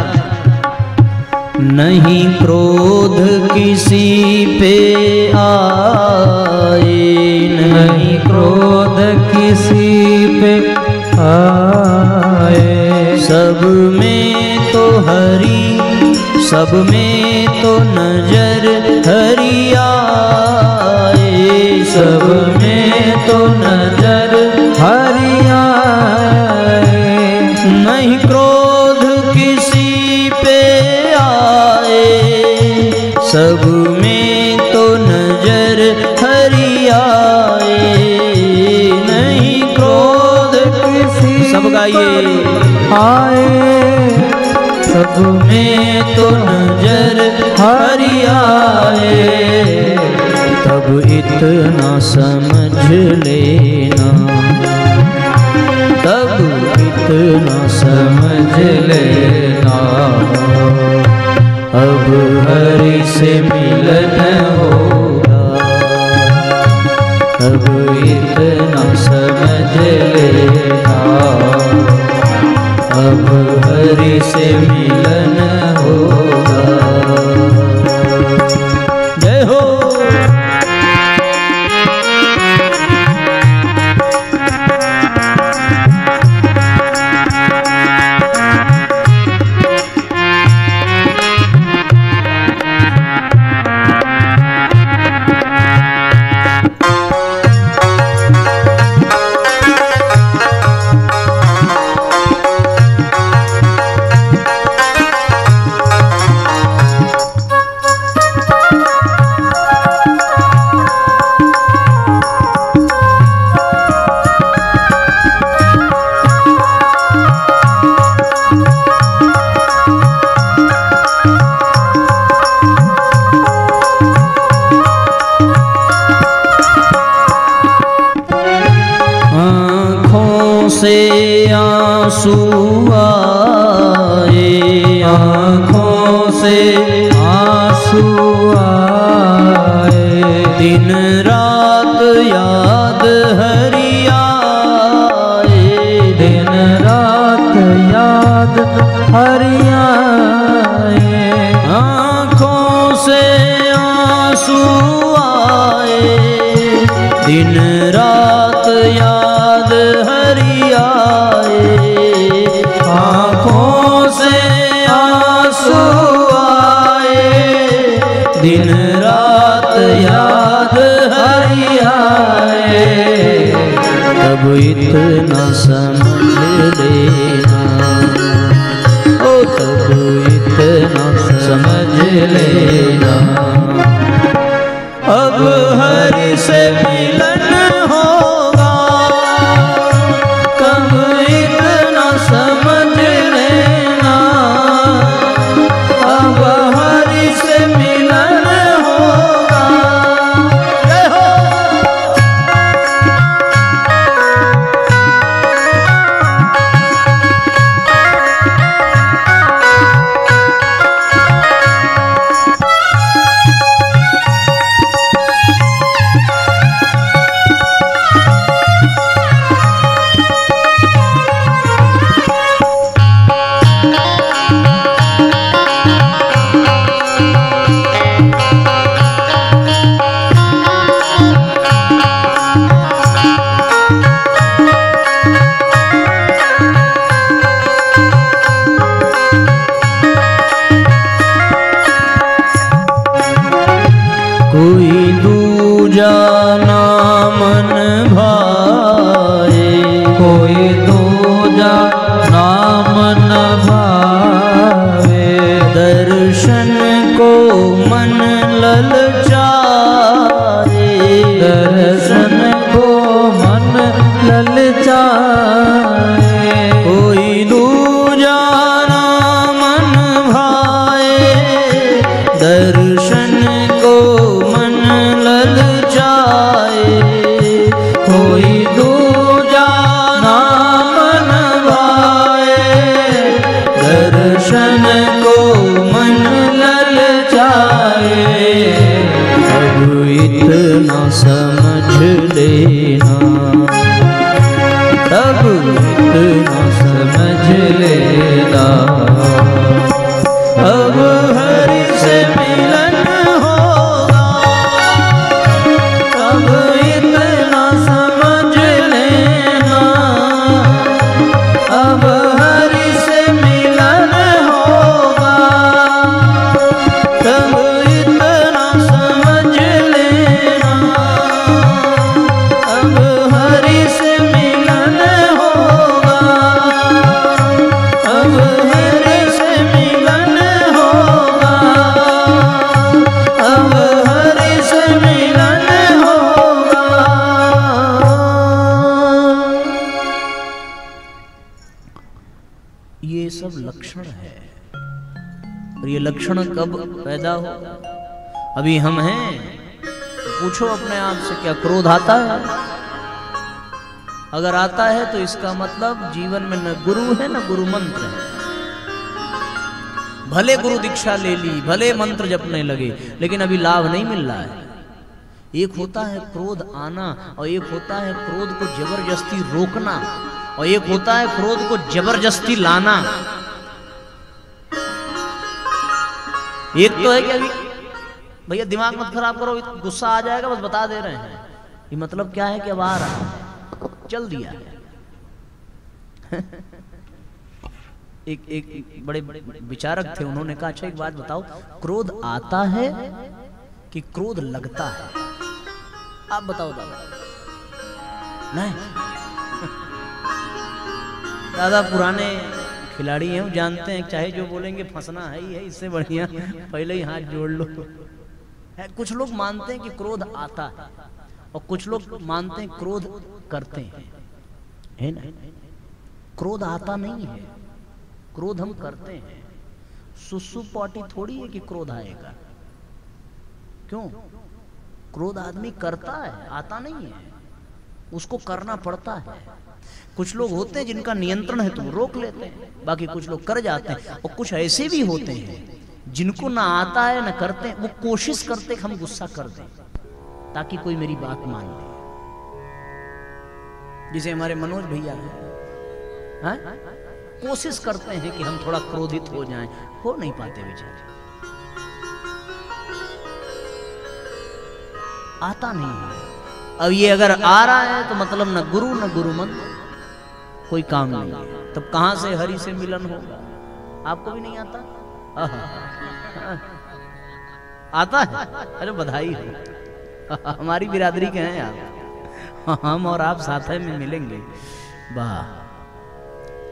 नहीं क्रोध किसी पे आए, नहीं क्रोध किसी पे आए, सब में तो हरि, सब में तो नजर हरि आए, सब में तो नजर हरि आए। नहीं क्रोध किसी पे आए, सब में तो नजर हरि आए। नहीं क्रोध किसी सब गाइए आए, सब में तो नजर हरि आए। तब इतना समझ लेना, तब इतना समझ लेना, अब हरि से मिलन होगा। अब इतना समझ लेना, अब हरि से मिलन होगा। जय हो। से आंसू आए, आँखों से आंसू आए, दिन रात याद हरि आए, दिन रात याद हरि आए। आँखों से आंसू आए, दिन रात याद हरि आए। आँखों से आंसू आए, दिन रात याद हरि आए। तब इतना समझ लेना, ओ तब इतना समझ लेना, अब हरि से मिलन होगा। तब इतना समझ लेना, अब हरि से मिलन होगा। जय हो। कोई दूजा ना मन भाए, कोई दूजा नाम न भावे, दर्शन को मन ललचाए, दर्शन को मन ललचाए। कोई दूजा ना मन भाए, दर्शन को मन ललचाए। कोई दूजा नाम न भाए, दर्शन को मन ललचाए। ये सब लक्षण है। और ये लक्षण कब पैदा हो? अभी हम हैं, पूछो अपने आप से, क्या क्रोध आता है? अगर आता है तो इसका मतलब जीवन में न गुरु है न गुरु मंत्र है। भले गुरु दीक्षा ले ली, भले मंत्र जपने लगे, लेकिन अभी लाभ नहीं मिल रहा है। एक होता है क्रोध आना, और एक होता है क्रोध को जबरदस्ती रोकना, और एक होता है क्रोध को जबरदस्ती लाना। एक तो है कि अभी भैया दिमाग मत खराब करो, गुस्सा आ जाएगा, बस बता दे रहे हैं। ये मतलब क्या है कि अब आ रहा है, चल दिया है। एक बड़े विचारक थे, उन्होंने कहा अच्छा एक बात बताओ, क्रोध आता है कि क्रोध लगता है? आप बताओ दादा। नहीं दादा पुराने खिलाड़ी हैं, जानते हैं चाहे जो बोलेंगे फंसना है ही है, इससे बढ़िया पहले ही हाथ जोड़ लो। है कुछ लोग मानते हैं कि क्रोध आता है, और कुछ लोग मानते हैं क्रोध करते हैं, है ना? क्रोध आता नहीं है, क्रोध हम करते हैं। सुसु पॉटी थोड़ी है कि क्रोध आएगा। क्यों? क्रोध आदमी करता है, आता नहीं है, उसको करना पड़ता है। कुछ लोग होते हैं जिनका नियंत्रण है तो वो रोक लेते हैं, बाकी कुछ लोग कर जाते हैं। और कुछ ऐसे भी होते हैं जिनको ना आता है ना करते हैं, वो कोशिश करते हैं हम गुस्सा कर दें ताकि कोई मेरी बात मान ले। जिसे हमारे मनोज भैया हैं, कोशिश करते हैं कि हम थोड़ा क्रोधित हो जाएं, हो नहीं पाते बेचारे, आता नहीं है। अब ये अगर आ रहा है तो मतलब न गुरु न गुरु मंत्र, कोई काम नहीं है। तब कहां से हरि से मिलन होगा? आपको भी नहीं आता? आता है? अरे बधाई हो, हमारी बिरादरी के हैं आप, हम और आप साथ में मिलेंगे। वाह,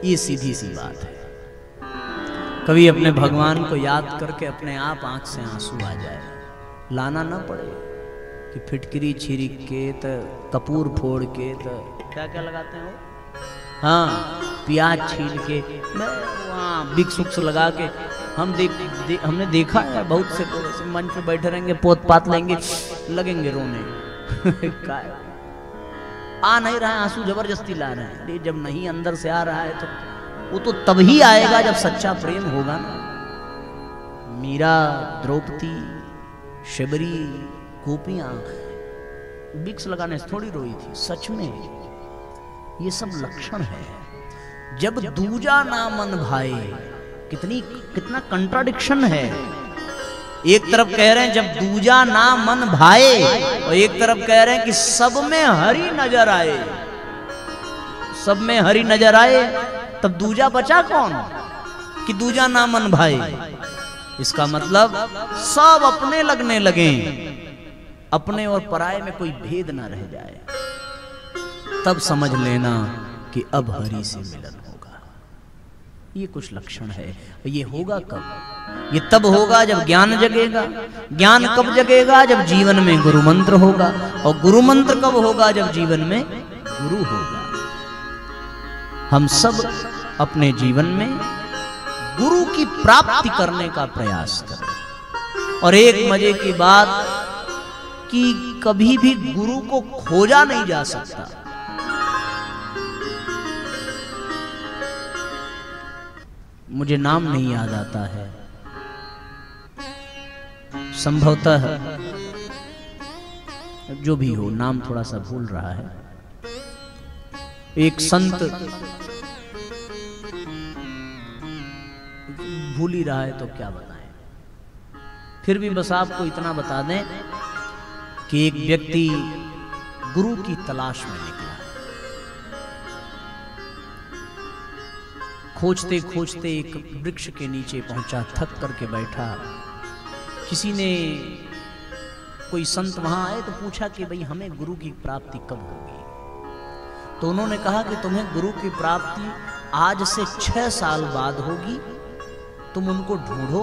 ये सीधी सी बात है। कभी अपने भगवान को याद करके अपने आप आंख से आंसू आ जाए, लाना ना पड़े कि फिटकरी छिड़क के तो कपूर फोड़ के तो क्या क्या लगाते हैं वो, हाँ प्याज छील के, वहाँ बिक्स उक्स लगा के। हमने देखा है बहुत से लोग ऐसे मंच पे बैठे रहेंगे, पोत पात लेंगे, लगेंगे रोने। आ नहीं रहा है आंसू, जबरदस्ती ला रहे हैं। जब नहीं अंदर से आ रहा है तो वो तो तभी आएगा जब सच्चा प्रेम होगा ना। मीरा, द्रौपदी, शबरी, गोपियां बिक्स लगाने से थोड़ी रोई थी, सच में। ये सब लक्षण है। जब दूजा ना मन भाए, कितना कंट्राडिक्शन है। एक तरफ कह रहे हैं जब दूजा ना मन भाए, और एक तरफ कह रहे हैं कि सब में हरि नजर आए। सब में हरि नजर आए, तब दूजा बचा कौन कि दूजा ना मन भाए? इसका मतलब सब अपने लगने लगे, अपने और पराये में कोई भेद ना रह जाए। तब समझ लेना कि अब हरि से मिलन होगा। ये कुछ लक्षण है। ये होगा कब? ये तब होगा जब ज्ञान जगेगा। ज्ञान कब जगेगा? जब जीवन में गुरु मंत्र होगा। और गुरु मंत्र कब होगा? जब जीवन में गुरु होगा। हम सब अपने जीवन में गुरु की प्राप्ति करने का प्रयास करें। और एक मजे की बात कि कभी भी गुरु को खोजा नहीं जा सकता। मुझे नाम नहीं याद आता है, संभवतः जो भी हो, नाम थोड़ा सा भूल रहा है। एक संत, भूल ही रहा है तो क्या बताएं। फिर भी बस आपको इतना बता दें कि एक व्यक्ति गुरु की तलाश में निकला। खोजते खोजते एक वृक्ष के नीचे पहुंचा, थक करके बैठा। किसी ने, कोई संत वहां आए तो पूछा कि भाई हमें गुरु की प्राप्ति कब होगी? तो उन्होंने कहा कि तुम्हें गुरु की प्राप्ति आज से 6 साल बाद होगी। तुम उनको ढूंढो,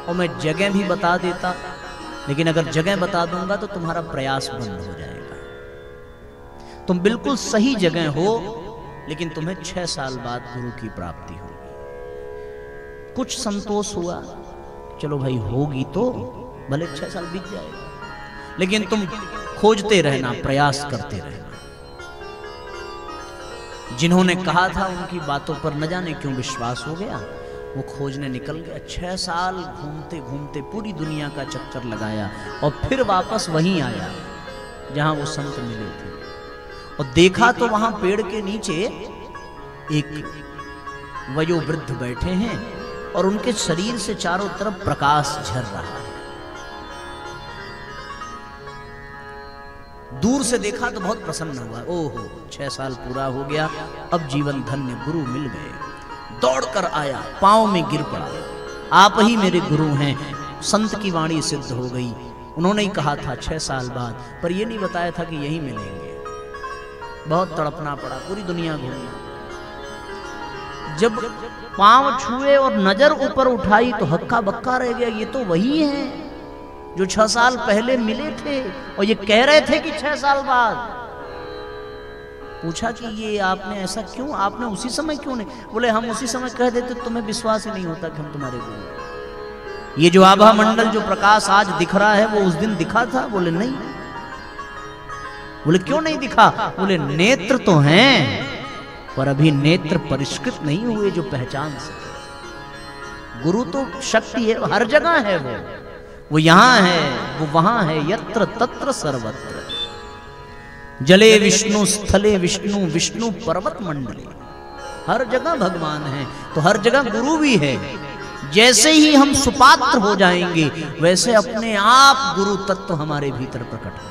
और मैं जगह भी बता देता, लेकिन अगर जगह बता दूंगा तो तुम्हारा प्रयास बंद हो जाएगा। तुम बिल्कुल सही जगह हो, लेकिन तुम्हें 6 साल बाद गुरु की प्राप्ति होगी। कुछ संतोष हुआ, चलो भाई होगी तो भले 6 साल बीत जाएगा, लेकिन तुम खोजते रहना, प्रयास करते रहना। जिन्होंने कहा था उनकी बातों पर न जाने क्यों विश्वास हो गया, वो खोजने निकल गया। 6 साल घूमते घूमते पूरी दुनिया का चक्कर लगाया और फिर वापस वहीं आया जहां वो संत मिले थे, और देखा तो वहां पेड़ के नीचे एक वयोवृद्ध बैठे हैं और उनके शरीर से चारों तरफ प्रकाश झर रहा है। दूर से देखा तो बहुत प्रसन्न हुआ, ओहो 6 साल पूरा हो गया, अब जीवन धन्य, गुरु मिल गए। दौड़कर आया, पांव में गिर पड़ा, आप ही मेरे गुरु हैं। संत की वाणी सिद्ध हो गई, उन्होंने ही कहा था 6 साल बाद, पर यह नहीं बताया था कि यहीं मिलेंगे। बहुत तड़पना पड़ा, पूरी दुनिया घूमी। जब पांव छुए और नजर ऊपर उठाई तो हक्का बक्का रह गया, ये तो वही है जो 6 साल पहले मिले थे और ये कह रहे थे कि 6 साल बाद। पूछा कि ये आपने ऐसा क्यों, आपने उसी समय क्यों नहीं? बोले हम उसी समय कह देते तुम्हें विश्वास ही नहीं होता कि हम तुम्हारे गुरु। ये जो आभा मंडल जो प्रकाश आज दिख रहा है वो उस दिन दिखा था? बोले नहीं। बोले क्यों नहीं दिखा? बोले नेत्र तो हैं पर अभी नेत्र परिष्कृत नहीं हुए जो पहचान सके। गुरु तो शक्ति है, हर जगह है, वो यहां है, वो वहां है, यत्र तत्र सर्वत्र। जले विष्णु स्थले विष्णु, विष्णु पर्वत मंडले, हर जगह भगवान है, तो हर जगह गुरु भी है। जैसे ही हम सुपात्र हो जाएंगे वैसे अपने आप गुरु तत्व हमारे भीतर प्रकट हो।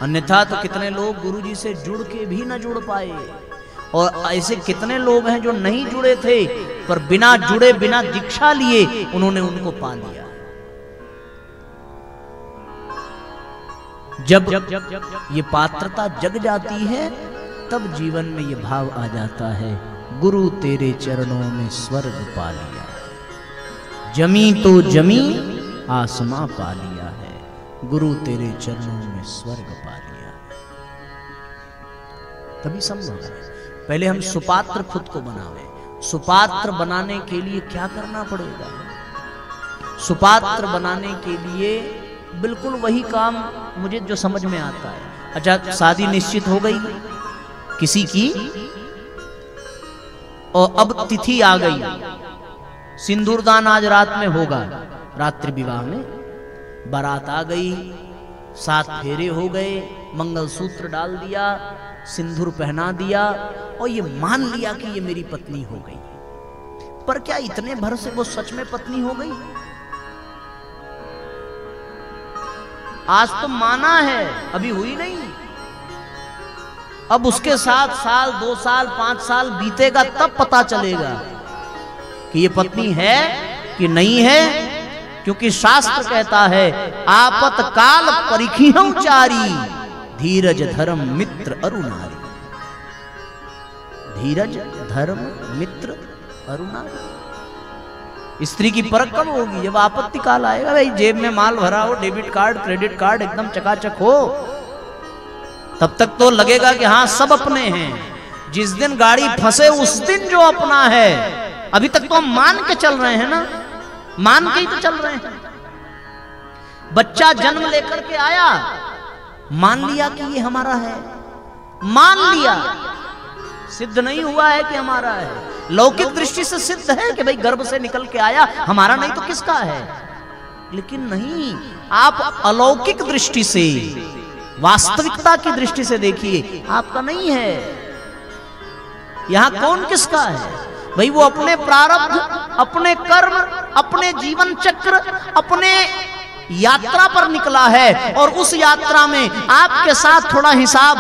अन्यथा तो कितने लोग गुरु जी से जुड़ के भी न जुड़ पाए, और ऐसे कितने लोग हैं जो नहीं जुड़े थे पर बिना जुड़े, बिना दीक्षा लिए उन्होंने उनको पा लिया। जब ये पात्रता जग जाती है तब जीवन में ये भाव आ जाता है, गुरु तेरे चरणों में स्वर्ग पा लिया, जमी तो जमी आसमां पा लिया है, गुरु तेरे चरणों में स्वर्ग पा लिया। तभी संभव है। पहले हम सुपात्र खुद को बनावे। सुपात्र बनाने के लिए क्या करना पड़ेगा? सुपात्र बनाने के लिए बिल्कुल वही काम मुझे जो समझ में आता है। अच्छा, शादी निश्चित हो गई किसी की और अब तिथि आ गई, सिंदूरदान आज रात में होगा, रात्रि विवाह में बारात आ गई, 7 फेरे हो गए, मंगलसूत्र डाल दिया, सिंदूर पहना दिया और ये मान लिया कि ये मेरी पत्नी हो गई। पर क्या इतने भर से वो सच में पत्नी हो गई? आज तो माना है, अभी हुई नहीं। अब उसके साथ साल, 2 साल, 5 साल बीतेगा तब पता चलेगा कि ये पत्नी है कि नहीं है, क्योंकि शास्त्र कहता है आपतकाल परिखिहं चारी, धीरज धर्म मित्र अरुणारी। धीरज धर्म मित्र अरुणारी। स्त्री की परख कब होगी? जब आपत्ति काल आएगा। भाई जेब में माल भरा हो, डेबिट कार्ड क्रेडिट कार्ड एकदम चकाचक हो, तब तक तो लगेगा कि हाँ सब अपने हैं। जिस दिन गाड़ी फंसे उस दिन जो अपना है, अभी तक तो हम मान के चल रहे हैं ना, मान के ही तो चल रहे हैं। बच्चा जन्म लेकर के आया, मान लिया कि ये हमारा है, मान लिया, सिद्ध नहीं हुआ है कि हमारा है। लौकिक दृष्टि से सिद्ध है कि भाई गर्भ से निकल के आया, हमारा नहीं तो किसका है? लेकिन नहीं, आप अलौकिक दृष्टि से, वास्तविकता की दृष्टि से देखिए, आपका नहीं है। यहां कौन किसका है? भाई वो अपने प्रारब्ध, अपने कर्म, अपने जीवन चक्र, अपने यात्रा पर निकला है, और उस यात्रा में आपके साथ थोड़ा हिसाब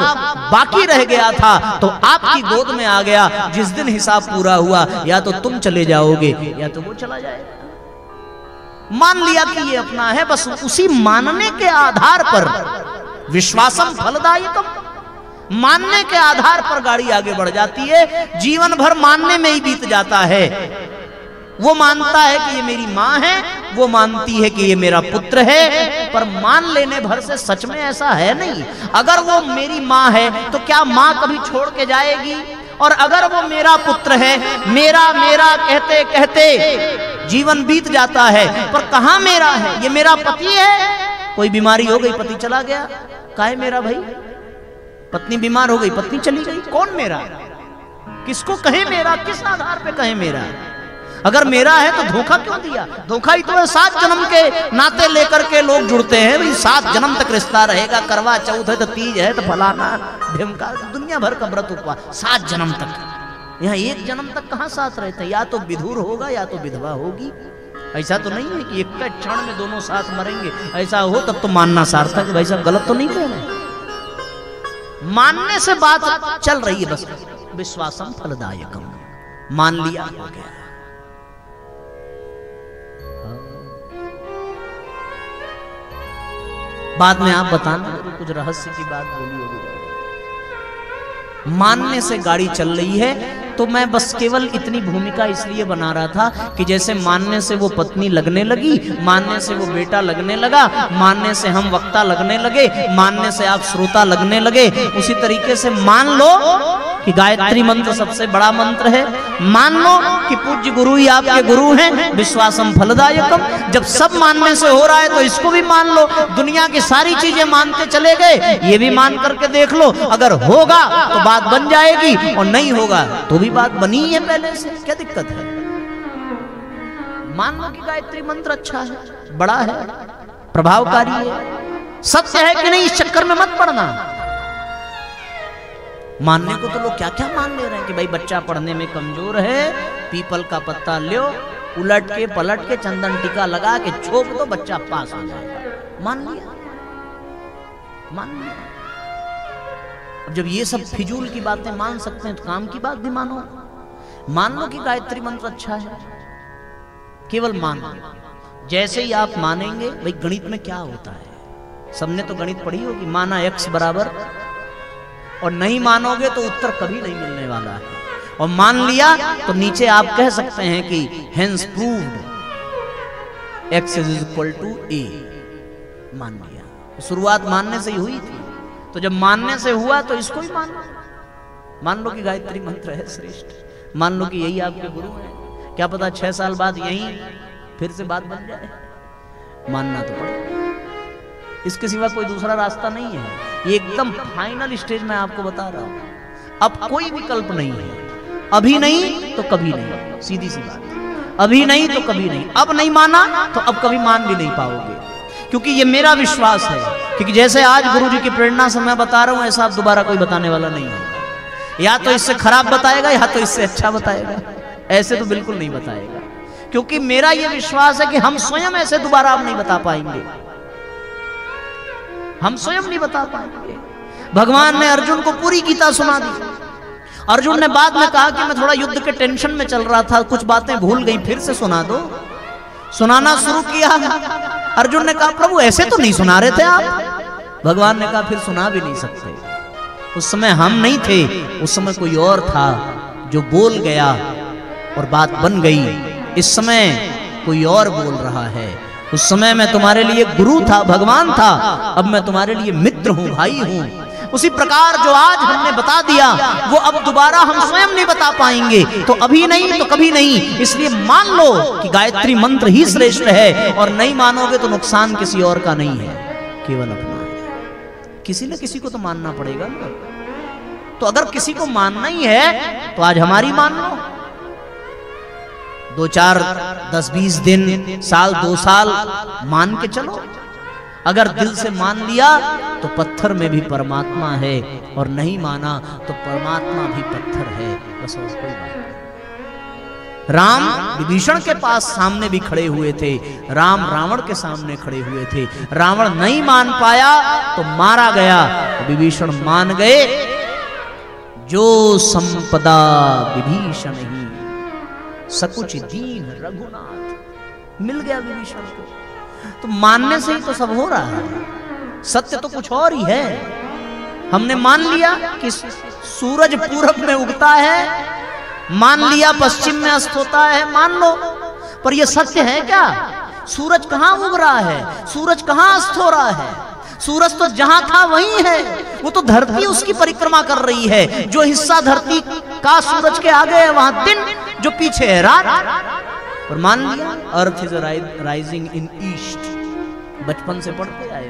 बाकी रह गया था तो आपकी गोद में आ गया। जिस दिन हिसाब पूरा हुआ, या तो तुम चले जाओगे या तो वो चला जाएगा। मान लिया कि ये अपना है, बस उसी मानने के आधार पर, विश्वासम फलदायकम, मानने के आधार पर गाड़ी आगे बढ़ जाती है। जीवन भर मानने में ही बीत जाता है। वो मानता है कि ये मेरी माँ है, वो मानती है कि ये मेरा पुत्र है, पर मान लेने भर से सच में ऐसा है नहीं। अगर वो मेरी माँ है तो क्या माँ कभी छोड़ के जाएगी? और अगर वो मेरा पुत्र है, मेरा मेरा कहते कहते जीवन बीत जाता है, पर कहां मेरा है? ये मेरा पति है, कोई बीमारी हो गई पति चला गया, काहे मेरा भाई? पत्नी बीमार हो गई, पत्नी चली गई, कौन मेरा? किसको कहे मेरा? किस आधार पे कहे मेरा? अगर मेरा है तो धोखा क्यों दिया? धोखा ही तो है। 7 जन्म के नाते लेकर के लोग जुड़ते हैं, भाई 7 जन्म तक रिश्ता रहेगा, करवा चौथ है तो तीज है तो फलाना ढिमका, दुनिया भर का व्रत उपवास 7 जन्म तक। यहाँ 1 जन्म तक कहाँ साथ रहते हैं? या तो विधुर होगा या तो विधवा होगी। ऐसा तो नहीं है कि एक का क्षण में दोनों साथ मरेंगे। ऐसा हो तब तो मानना सार्थक है। भाई साहब गलत तो नहीं कह रहे, मानने से बात चल रही है, बस विश्वासम फलदायकम, मान लिया हो गया। बाद में आप बताना कुछ रहस्य की बात बोली होगी। मानने से गाड़ी चल रही है, तो मैं बस केवल इतनी भूमिका इसलिए बना रहा था कि जैसे मानने से वो पत्नी लगने लगी, मानने से वो बेटा लगने लगा, मानने से हम वक्ता लगने लगे, मानने से आप श्रोता लगने लगे, उसी तरीके से मान लो कि गायत्री मंत्र सबसे बड़ा मंत्र है। मान लो कि पूज्य गुरु ही आपके गुरु हैं, विश्वासम फलदायकम। जब सब मानने से हो रहा है तो इसको भी मान लो। दुनिया की सारी चीजें मानते चले गए, ये भी मान करके देख लो। अगर होगा तो बात बन जाएगी और नहीं होगा तो भी बात बनी है पहले से, क्या दिक्कत है? मान लो कि गायत्री मंत्र अच्छा है, बड़ा है, प्रभावकारी है, सत्य है कि नहीं, इस चक्कर में मत पड़ना। मानने को तो लोग क्या क्या मान ले रहे हैं कि भाई बच्चा पढ़ने में कमजोर है, पीपल का पत्ता लो, उलट के पलट के चंदन टीका लगा के छोप दो, बच्चा पास हो जाएगा। मान लिया, मान लिया। अब जब ये सब फिजूल की बातें मान सकते हैं तो काम की बात भी मानो। मान लो कि गायत्री मंत्र अच्छा है, केवल मान लो। जैसे ही आप मानेंगे, भाई गणित में क्या होता है, सबने तो गणित पढ़ी होगी, माना x बराबर, और नहीं मानोगे तो उत्तर कभी नहीं मिलने वाला है। और मान लिया तो नीचे आप कह सकते हैं कि hence proved x is equal to a। मान लिया, शुरुआत मानने से ही हुई थी, तो जब मानने से हुआ तो इसको ही मान लो। मान लो कि गायत्री मंत्र है श्रेष्ठ, मान लो कि यही आपके गुरु है, क्या पता 6 साल बाद यही फिर से बात बन जाए। मानना तो पड़ेगा, इसके सिवा कोई दूसरा रास्ता नहीं है। ये एकदम फाइनल स्टेज में आपको बता रहा हूं, अब कोई विकल्प नहीं है। अभी नहीं तो कभी नहीं, सीधी सी बात। अभी नहीं तो कभी नहीं, अब नहीं माना तो अब कभी मान भी नहीं पाओगे, क्योंकि ये मेरा विश्वास है। क्योंकि जैसे आज गुरु जी की प्रेरणा से मैं बता रहा हूं, ऐसा दोबारा कोई बताने वाला नहीं है। या तो इससे खराब बताएगा या तो इससे अच्छा बताएगा, ऐसे तो बिल्कुल नहीं बताएगा। क्योंकि मेरा ये विश्वास है कि हम स्वयं ऐसे दोबारा अब नहीं बता पाएंगे, हम स्वयं नहीं बता पाएंगे। भगवान ने अर्जुन को पूरी गीता सुना दी। अर्जुन ने बाद में कहा कि मैं थोड़ा युद्ध के टेंशन में चल रहा था, कुछ बातें भूल गई, फिर से सुना दो। सुनाना शुरू किया, अर्जुन ने कहा प्रभु ऐसे तो नहीं सुना रहे थे आप। भगवान ने कहा फिर सुना भी नहीं सकते, उस समय हम नहीं थे, उस समय कोई और था जो बोल गया और बात बन गई। इस समय कोई और बोल रहा है। उस समय मैं तुम्हारे लिए गुरु था, भगवान था, अब मैं तुम्हारे लिए मित्र हूं, भाई हूं। उसी प्रकार जो आज हमने बता दिया वो अब दोबारा हम स्वयं नहीं बता पाएंगे, तो अभी नहीं तो कभी नहीं। इसलिए मान लो कि गायत्री मंत्र ही श्रेष्ठ है, और नहीं मानोगे तो नुकसान किसी और का नहीं है, केवल अपना है। किसी न किसी को तो मानना पड़ेगा ना। तो अगर किसी को मानना ही है तो आज हमारी मान लो। 2, 4, 10, 20 दिन, साल, 2 साल मान के चलो। अगर दिल से मान लिया तो पत्थर में भी परमात्मा है, और नहीं माना तो परमात्मा भी पत्थर है। बस कोई बात नहीं। राम विभीषण के पास सामने भी खड़े हुए थे, राम रावण के सामने खड़े हुए थे। रावण नहीं मान पाया तो मारा गया, विभीषण मान गए। जो संपदा विभीषण ही सकुच दीन रघुनाथ, मिल गया विभीषण को। तो मानने से ही तो सब हो रहा है, सत्य तो कुछ और ही है। हमने मान लिया कि सूरज पूरब में उगता है, मान लिया पश्चिम में अस्त होता है, मान लो, पर यह सत्य है क्या? सूरज कहां उग रहा है, सूरज कहां अस्त हो रहा है? सूरज तो जहां था वहीं है, वो तो धरती उसकी परिक्रमा कर रही है। जो हिस्सा धरती का सूरज के आगे है वहां दिन, जो पीछे है रात। और मान लिया earth is rising in east, बचपन से पढ़ते आए,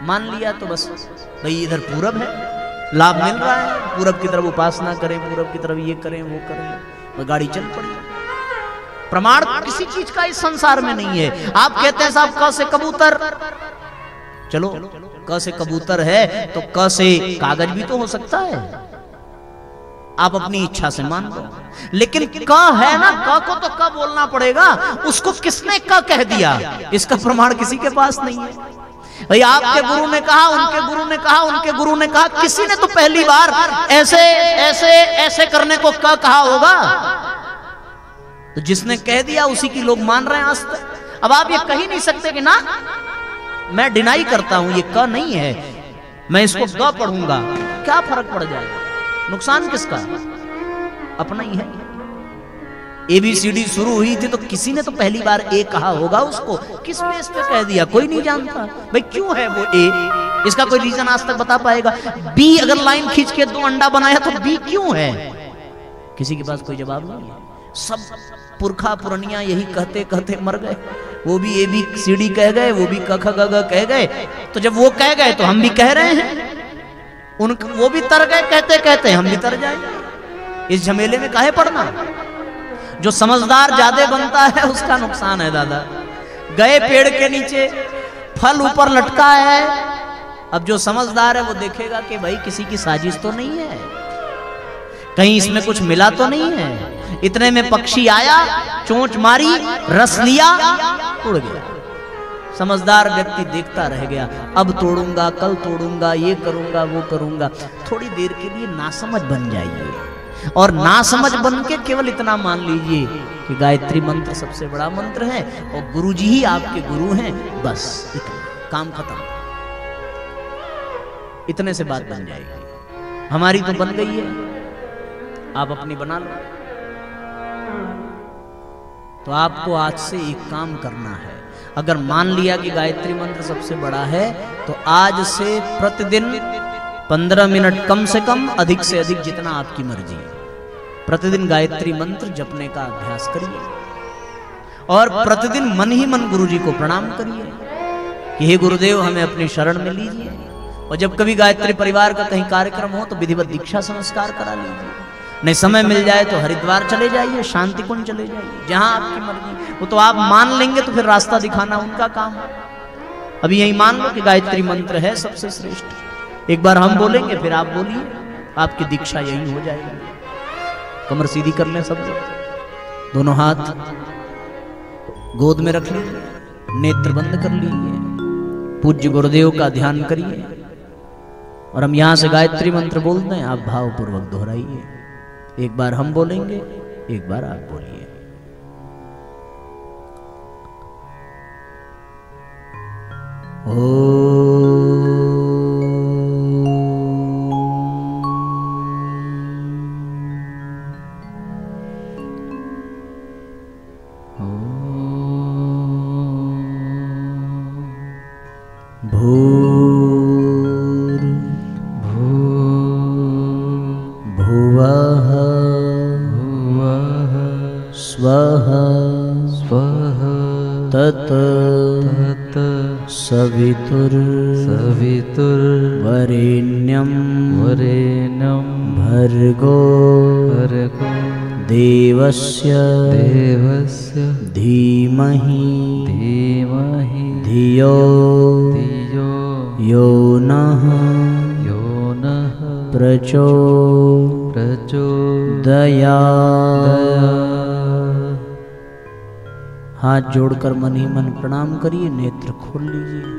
मान लिया तो बस भाई इधर पूरब है, लाभ मिल रहा है, पूरब की तरफ उपासना करें, पूरब की तरफ ये करें वो करें, और गाड़ी चल पड़ी। प्रमाण किसी चीज का इस संसार में नहीं है। आप कहते हैं साहब क से कबूतर, चलो क से कबूतर है तो क से कागज भी तो हो सकता है, आप अपनी इच्छा से मान लो। लेकिन क है ना, क को तो क बोलना पड़ेगा, उसको किसने क कह दिया, इसका प्रमाण किसी के पास नहीं है। भाई आपके गुरु ने कहा, उनके गुरु ने कहा, उनके गुरु ने कहा, किसी ने तो पहली बार ऐसे ऐसे ऐसे करने को क कहा होगा, तो जिसने कह दिया उसी की लोग मान रहे हैं आज तक। अब आप ये कह ही नहीं सकते कि ना मैं डिनाई करता हूं ये क नहीं है, मैं इसको ग पढ़ूंगा, क्या फर्क पड़ जाएगा, नुकसान किसका, अपना ही है। ABCD शुरू हुई थी तो किसी ने तो पहली बार ए कहा होगा, उसको किस बेस पे कह दिया कोई नहीं जानता। भाई क्यों है वो ए, इसका कोई रीजन आज तक बता पाएगा। बी अगर लाइन खींच के 2 अंडा बनाया तो बी क्यों है, किसी के पास कोई जवाब नहीं है। सब पुरखा पुरनिया यही कहते कहते मर गए, वो भी ABCD कह गए, वो भी क ख ग घ कह गए, तो जब वो कह गए तो हम भी कह रहे हैं, वो भी तर गए कहते कहते हम भी तर जाएंगे। इस झमेले में काहे पड़ना। जो समझदार ज्यादा बनता है उसका नुकसान है दादा। गए पेड़ के नीचे, फल ऊपर लटका है, अब जो समझदार है वो देखेगा कि भाई किसी की साजिश तो नहीं है, कहीं इसमें कुछ मिला तो नहीं है। इतने में पक्षी आया, चोंच मारी, रस लिया, उड़ गया। समझदार व्यक्ति देखता रह गया, अब तोड़ूंगा, कल तोड़ूंगा, ये करूंगा, वो करूंगा। थोड़ी देर के लिए नासमझ बन जाइए, और नासमझ बन के केवल इतना मान लीजिए कि गायत्री मंत्र सबसे बड़ा मंत्र है और गुरुजी ही आपके गुरु हैं, बस इतना, काम खत्म। इतने से बात बन जाएगी। हमारी तो बन गई है, आप अपनी बना लो। तो आपको आज से एक काम करना है, अगर मान लिया कि गायत्री मंत्र सबसे बड़ा है तो आज से प्रतिदिन 15 मिनट कम से कम, अधिक से अधिक जितना आपकी मर्जी, प्रतिदिन गायत्री मंत्र जपने का अभ्यास करिए और प्रतिदिन मन ही मन गुरुजी को प्रणाम करिए कि हे गुरुदेव हमें अपनी शरण में लीजिए। और जब कभी गायत्री परिवार का कहीं कार्यक्रम हो तो विधिवत दीक्षा संस्कार करा लीजिए। नहीं समय मिल जाए तो हरिद्वार चले जाइए, शांति कुंज चले जाइए, जहां आपकी मर्जी। वो तो आप मान लेंगे तो फिर रास्ता दिखाना उनका काम है। अभी यही मान लो कि गायत्री मंत्र है सबसे श्रेष्ठ। एक बार हम बोलेंगे फिर आप बोलिए, आपकी दीक्षा यही हो जाएगी। कमर सीधी कर लें सब लोग, दोनों हाथ गोद में रख लीजिए, नेत्र बंद कर लीजिए, पूज्य गुरुदेव का ध्यान करिए और हम यहां से गायत्री मंत्र बोलते हैं, आप भावपूर्वक दोहराइए। एक बार हम बोलेंगे, एक बार आप बोलिए। सवितुर्वरेण्यं भर्गो देवस्य धीमहि धियो यो नः प्रचोदयात्। हाथ जोड़कर मन ही मन प्रणाम करिए, नेत्र खोल लीजिए।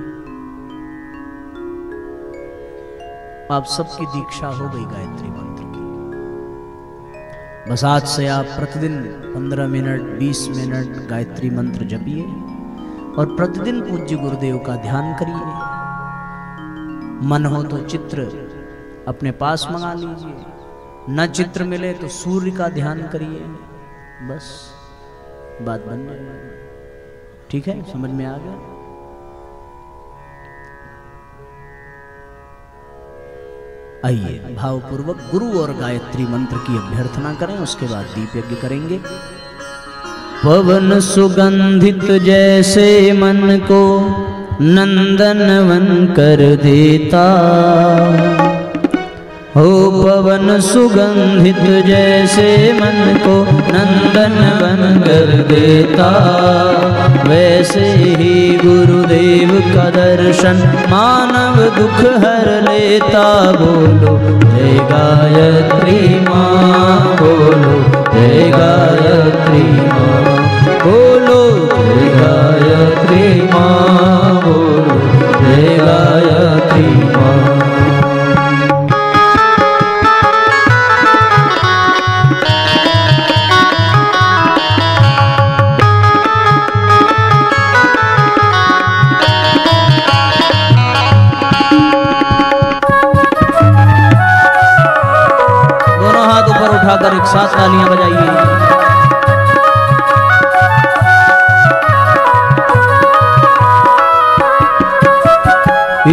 आप सबकी दीक्षा हो गई गायत्री मंत्र की। बस आज से आप प्रतिदिन 15 मिनट 20 मिनट गायत्री मंत्र जपिए और प्रतिदिन पूज्य गुरुदेव का ध्यान करिए। मन हो तो चित्र अपने पास मंगा लीजिए, न चित्र मिले तो सूर्य का ध्यान करिए, बस बात बन जाएगी। ठीक है, समझ में आ गया? आइए भावपूर्वक गुरु और गायत्री मंत्र की अभ्यर्थना करें, उसके बाद दीप यज्ञ करेंगे। पवन सुगंधित जैसे मन को नंदन वन कर देता, हो पवन सुगंधित जैसे मन को नंदन वन कर देता, वैसे ही गुरुदेव का दर्शन मानव दुख हर लेता। बोलो जय गायत्री माँ, बोलो जय गायत्री माँ, बोलो जय गायत्री माँ, बोलो जय गायत्री माँ। उठाकर एक साथ तालियां बजाइए।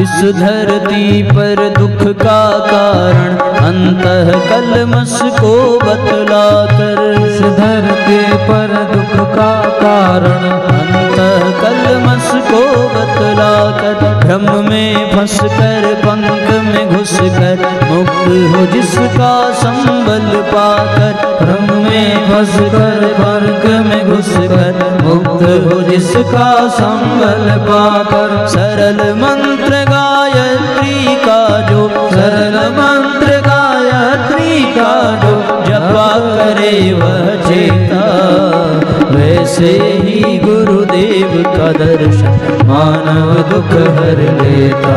इस धरती पर दुख का कारण अंतः कलमस को बतला कर, इस धरती पर दुख का कारण अंतः कलमस को बतला कर, भ्रम में फंस कर पंख में घुस कर, मुक्त हो जिसका संबल पाकर, भ्रम में फंस कर पंख में घुस कर, मुक्त हो जिसका संबल पाकर, सरल मंत्र गायत्री का जो, सरल मंत्र गायत्री का जो जपा करे वह चेता, वैसे ही गुरुदेव का दर्शन मानव दुख हर लेता,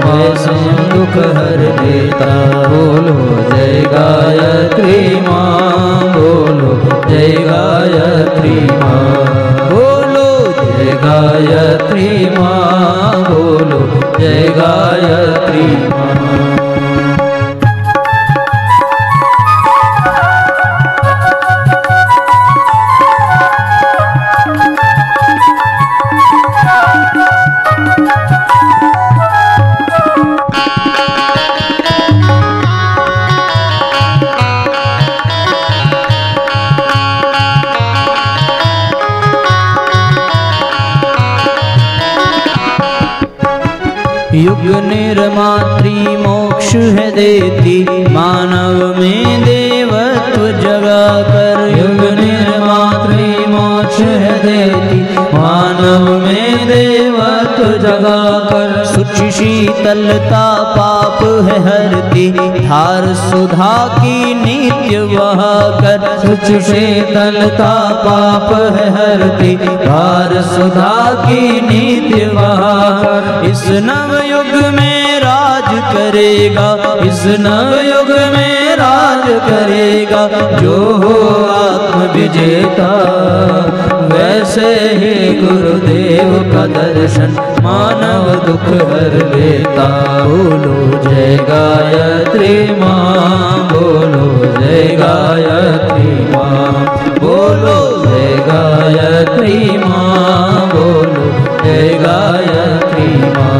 वैसे दुख हर लेता। बोलो जय गायत्री माँ, बोलो जय गायत्री माँ, बोलो जय गायत्री माँ, बोलो जय गायत्री माँ। युग निर्मात्री मोक्ष है देती, मानव में देवत्व जगा कर, युग निर्मात्री मोक्ष है देती, मानव में देवत्व जगा कर, शुचि शीतलता पाप है हरती, धार सुधा की नित्य वहा कर, शुचि शीतलता पाप है हरती, धार सुधा की नित्य वहा कर, इस नव युग में राज करेगा, इस नव युग में राज करेगा, जो हो आत्म विजेता, वैसे ही गुरुदेव का दर्शन मानव दुख हर लेता। बोलो जय गायत्री माँ, बोलो जय गायत्री माँ, बोलो जय गायत्री माँ, बोलो जय गायत्री माँ।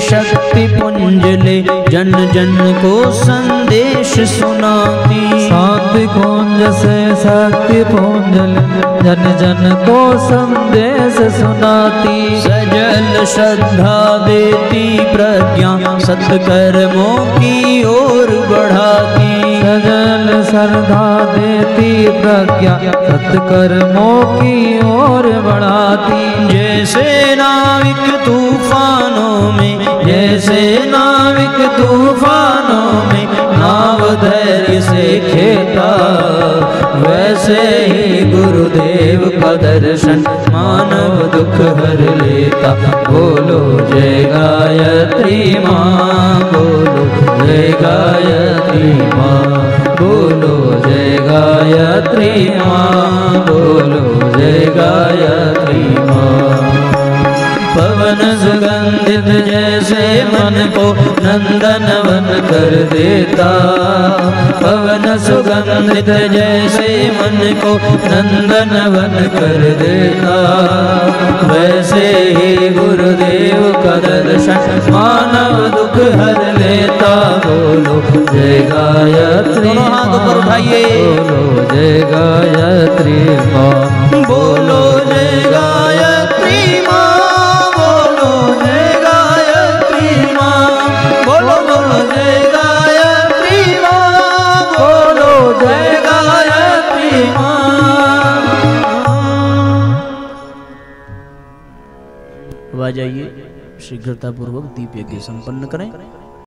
शक्ति पुंज ले जन जन को संदेश सुनाती, शांति कुंज से शक्ति पुंज ले जन जन को संदेश सुनाती, सजल श्रद्धा देती प्रज्ञा सत्कर्मों की ओर बढ़ाती, सजल श्रद्धा देती प्रज्ञा सत्कर्मों की ओर बढ़ाती, जैसे नाविक तूफानों में, जैसे नाविक तूफानों में नाव धैर्य से खेता, वैसे ही गुरुदेव का दर्शन मानव दुख हर लेता। बोलो जय गायत्री माँ, बोलो जय गायत्री माँ, बोलो जय गायत्री माँ, बोलो जय गायत्री माँ। पवन सुगंधित जैसे मन को नंदन वन कर देता, पवन सुगंधित जैसे मन को नंदन वन कर देता, वैसे ही गुरुदेव का दर्शन मानव दुख हर लेता। बोलो जय गायत्री माँ, बोलो जय गायत्री माँ, बोलो जय गायत्री माँ, बोलो जय गायत्री माँ, बोलो बोलो जय गायत्री माँ, बोलो जय गायत्री माँ। अब आ जाइए, शीघ्रतापूर्वक दीप यज्ञ संपन्न करें।